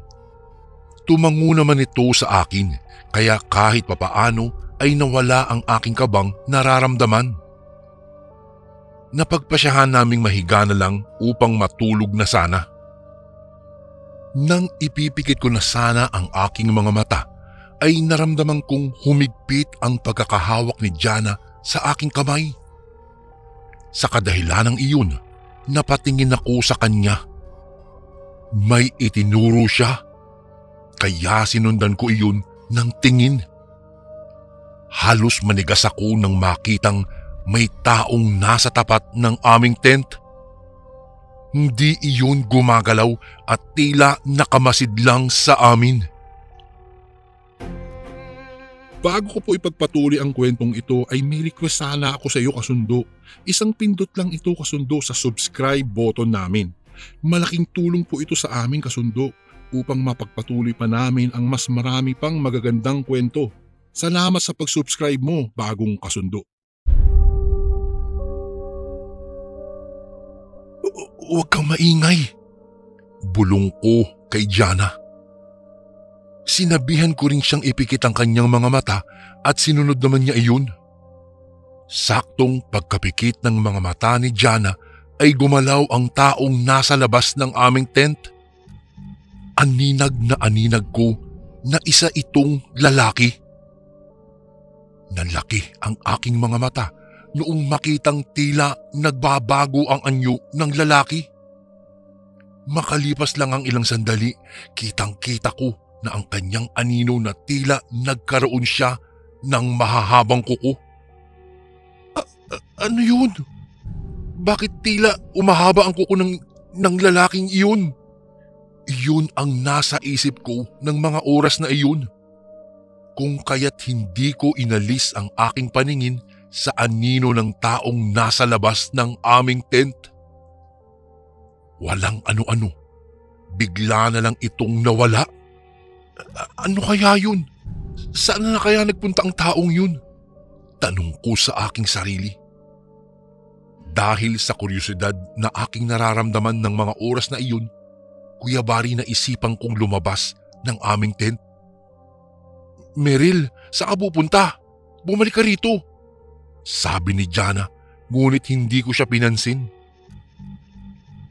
S1: Tumango naman ito sa akin kaya kahit papaano ay nawala ang aking kabang nararamdaman. Napagpasyahan naming mahiga na lang upang matulog na sana. Nang ipipikit ko na sana ang aking mga mata, ay naramdaman kong humigpit ang pagkakahawak ni Jana sa aking kamay. Sa kadahilanang iyon, napatingin ako sa kanya. May itinuro siya, kaya sinundan ko iyon ng tingin. Halos manigas ako nang makitang may taong nasa tapat ng aming tent. Hindi iyon gumagalaw at tila nakamasid lang sa amin.
S2: Bago ko po ipagpatuloy ang kwentong ito ay may request sana ako sa iyo kasundo. Isang pindot lang ito kasundo sa subscribe button namin. Malaking tulong po ito sa amin kasundo upang mapagpatuloy pa namin ang mas marami pang magagandang kwento. Salamat sa pag-subscribe mo, bagong kasundo.
S1: Huwag kang maingay. Bulong ko kay Jana. Sinabihan ko rin siyang ipikit ang kanyang mga mata at sinunod naman niya iyon. Saktong pagkapikit ng mga mata ni Jana ay gumalaw ang taong nasa labas ng aming tent. Aninag na aninag ko na isa itong lalaki. Nalaki ang aking mga mata noong makitang tila nagbabago ang anyo ng lalaki. Makalipas lang ang ilang sandali, kitang-kita ko na ang kanyang anino na tila nagkaroon siya ng mahahabang kuko. Ano yun? Bakit tila umahaba ang kuko ng lalaking iyon? Iyon ang nasa isip ko ng mga oras na iyon. Kung kaya't hindi ko inalis ang aking paningin sa anino ng taong nasa labas ng aming tent. Walang ano-ano. Bigla na lang itong nawala. Ano kaya yun? Saan na kaya nagpunta ang taong yun? Tanong ko sa aking sarili. Dahil sa kuryosidad na aking nararamdaman ng mga oras na iyon, Kuya Bari, na isipang kong lumabas ng aming tent. Meryl, saan ka pupunta? Bumalik ka rito. Sabi ni Jana, ngunit hindi ko siya pinansin.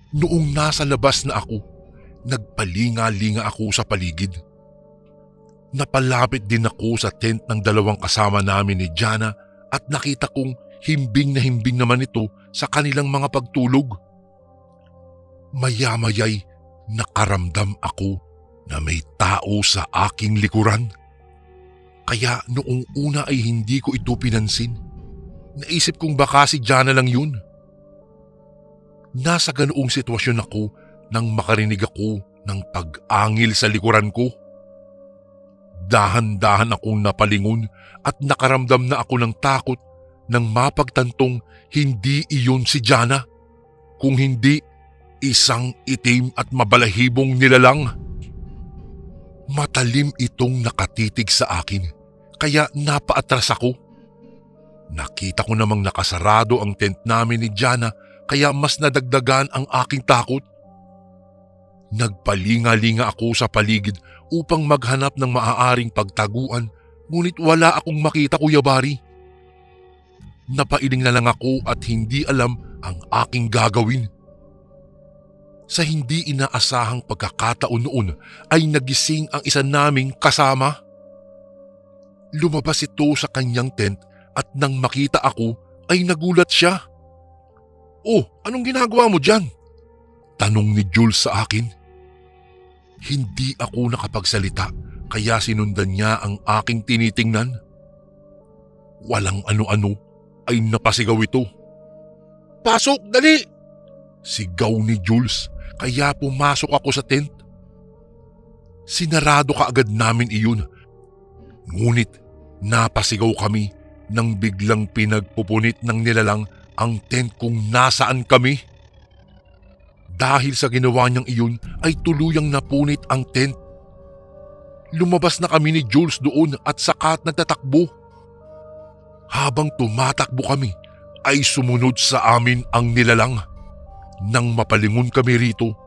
S1: Noong nasa labas na ako, nagpalinga-linga ako sa paligid. Napalapit din ako sa tent ng dalawang kasama namin ni Jana at nakita kong himbing na himbing naman ito sa kanilang mga pagtulog. Maya-maya'y nakaramdam ako na may tao sa aking likuran. Kaya noong una ay hindi ko ito pinansin. Naisip kong baka si Jana lang yun. Nasa ganoong sitwasyon ako nang makarinig ako ng pag-angil sa likuran ko. Dahan-dahan akong napalingon at nakaramdam na ako ng takot nang mapagtantong hindi iyon si Jana, kung hindi isang itim at mabalahibong nilalang. Matalim itong nakatitig sa akin, kaya napaatras ako. Nakita ko namang nakasarado ang tent namin ni Jana, kaya mas nadagdagan ang aking takot. Nagpalinga-linga ako sa paligid upang maghanap ng maaaring pagtaguan, ngunit wala akong makita, Kuya Bari. Napailing na lang ako at hindi alam ang aking gagawin. Sa hindi inaasahang pagkakataon noon ay nagising ang isa naming kasama. Lumabas ito sa kanyang tent at nang makita ako ay nagulat siya. "Oh, anong ginagawa mo dyan?" tanong ni Jules sa akin. Hindi ako nakapagsalita kaya sinundan niya ang aking tinitingnan. Walang ano-ano ay napasigaw ito. "Pasok, dali!" sigaw ni Jules, kaya pumasok ako sa tent. Sinarado kaagad namin iyon. Ngunit napasigaw kami nang biglang pinagpupunit ng nilalang ang tent kung nasaan kami. Dahil sa ginawa niyang iyon ay tuluyang napunit ang tent. Lumabas na kami ni Jules doon at saka nagtatakbo. Habang tumatakbo kami ay sumunod sa amin ang nilalang. Nang mapalingon kami rito,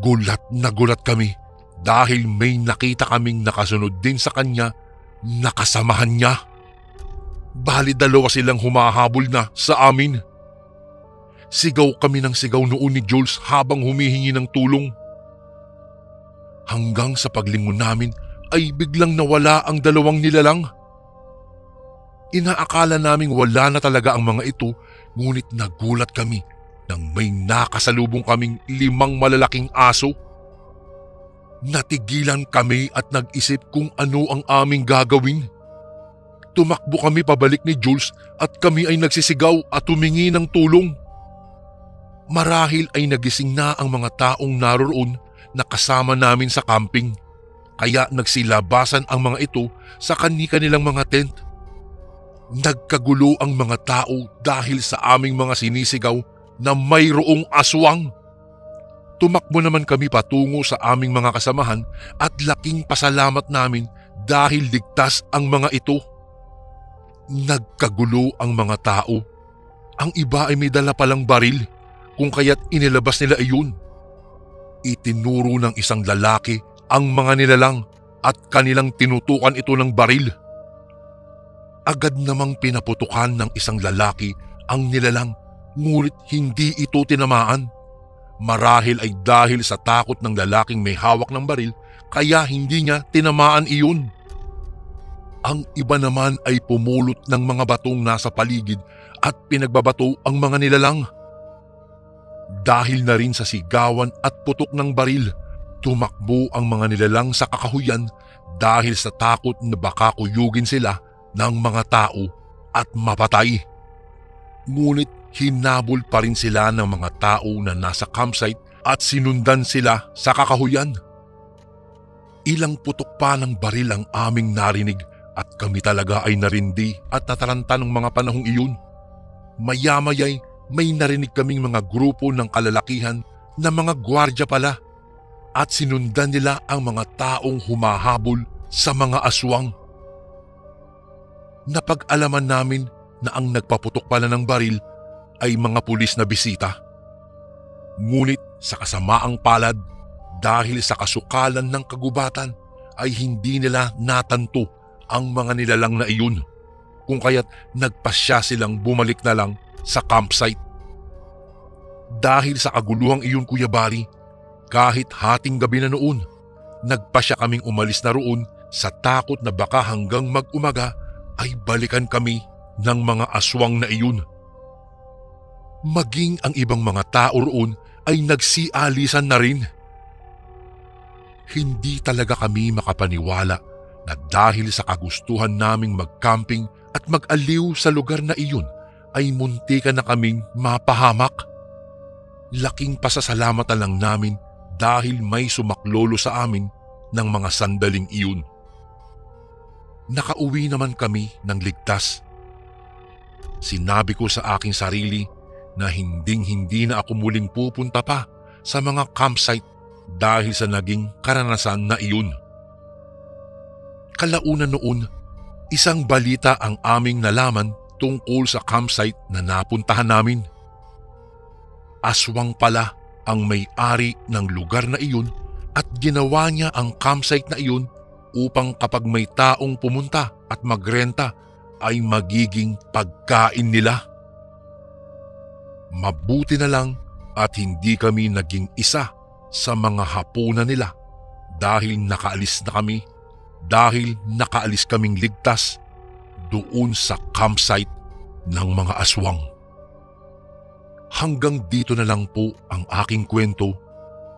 S1: gulat na gulat kami dahil may nakita kaming nakasunod din sa kanya na kasamahan niya. Bali 2 silang humahabol na sa amin. Sigaw kami ng sigaw noon ni Jules habang humihingi ng tulong. Hanggang sa paglingon namin ay biglang nawala ang 2 nilalang. Inaakala naming wala na talaga ang mga ito, ngunit nagulat kami nang may nakasalubong kaming 5 malalaking aso. Natigilan kami at nag-isip kung ano ang aming gagawin. Tumakbo kami pabalik ni Jules at kami ay nagsisigaw at humingi ng tulong. Marahil ay nagising na ang mga taong naroon na kasama namin sa camping, kaya nagsilabasan ang mga ito sa kani-kanilang mga tent. Nagkagulo ang mga tao dahil sa aming mga sinisigaw na mayroong aswang. Tumakbo naman kami patungo sa aming mga kasamahan at laking pasalamat namin dahil ligtas ang mga ito. Nagkagulo ang mga tao. Ang iba ay may dala palang baril, kung kaya't inilabas nila iyon. Itinuro ng isang lalaki ang mga nilalang at kanilang tinutukan ito ng baril. Agad namang pinaputukan ng isang lalaki ang nilalang, ngunit hindi ito tinamaan. Marahil ay dahil sa takot ng lalaking may hawak ng baril, kaya hindi niya tinamaan iyon. Ang iba naman ay pumulot ng mga batong nasa paligid at pinagbabato ang mga nilalang. Dahil na rin sa sigawan at putok ng baril, tumakbo ang mga nilalang sa kakahuyan dahil sa takot na baka kuyugin sila ng mga tao at mapatay. Ngunit hinabol pa rin sila ng mga tao na nasa campsite at sinundan sila sa kakahuyan. Ilang putok pa ng baril ang aming narinig at kami talaga ay narindi at nataranta ng mga panahong iyon. Maya-maya'y may narinig kaming mga grupo ng kalalakihan na mga gwardya pala at sinundan nila ang mga taong humahabol sa mga aswang. Napag-alaman namin na ang nagpaputok pala ng baril ay mga pulis na bisita. Ngunit sa kasamaang palad, dahil sa kasukalan ng kagubatan ay hindi nila natanto ang mga nilalang na iyon, kung kaya't nagpasya silang bumalik na lang sa campsite. Dahil sa kaguluhang iyon, Kuya Bari, kahit hating gabi na noon, nagpasya kaming umalis na roon sa takot na baka hanggang mag-umaga ay balikan kami ng mga aswang na iyon. Maging ang ibang mga tao roon ay nagsialisan na rin. Hindi talaga kami makapaniwala na dahil sa kagustuhan naming mag-camping at mag-aliw sa lugar na iyon ay muntikan na kaming mapahamak. Laking pasasalamat na lang namin dahil may sumaklolo sa amin ng mga sandaling iyon. Nakauwi naman kami ng ligtas. Sinabi ko sa aking sarili na hinding-hindi na ako muling pupunta pa sa mga campsite dahil sa naging karanasan na iyon. Kalaunan noon, isang balita ang aming nalaman tungkol sa campsite na napuntahan namin. Aswang pala ang may-ari ng lugar na iyon at ginawa niya ang campsite na iyon upang kapag may taong pumunta at magrenta ay magiging pagkain nila. Mabuti na lang at hindi kami naging isa sa mga hapunan nila dahil nakaalis kaming ligtas doon sa campsite ng mga aswang. Hanggang dito na lang po ang aking kwento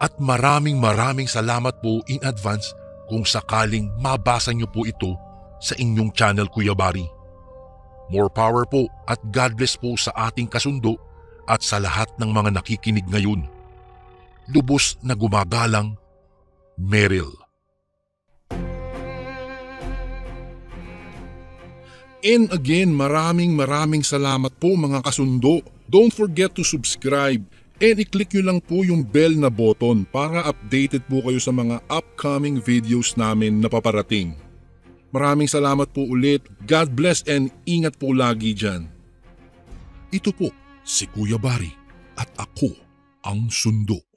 S1: at maraming salamat po in advance kung sakaling mabasa niyo po ito sa inyong channel, Kuya Bari. More power po at God bless po sa ating kasundo at sa lahat ng mga nakikinig ngayon. Lubos na gumagalang, Meryl.
S2: And again, maraming salamat po mga kasundo. Don't forget to subscribe And i-click nyo lang po yung bell na button para updated po kayo sa mga upcoming videos namin na paparating. Maraming salamat po ulit. God bless and ingat po lagi dyan. Ito po si Kuya Bari at ako ang Sundo.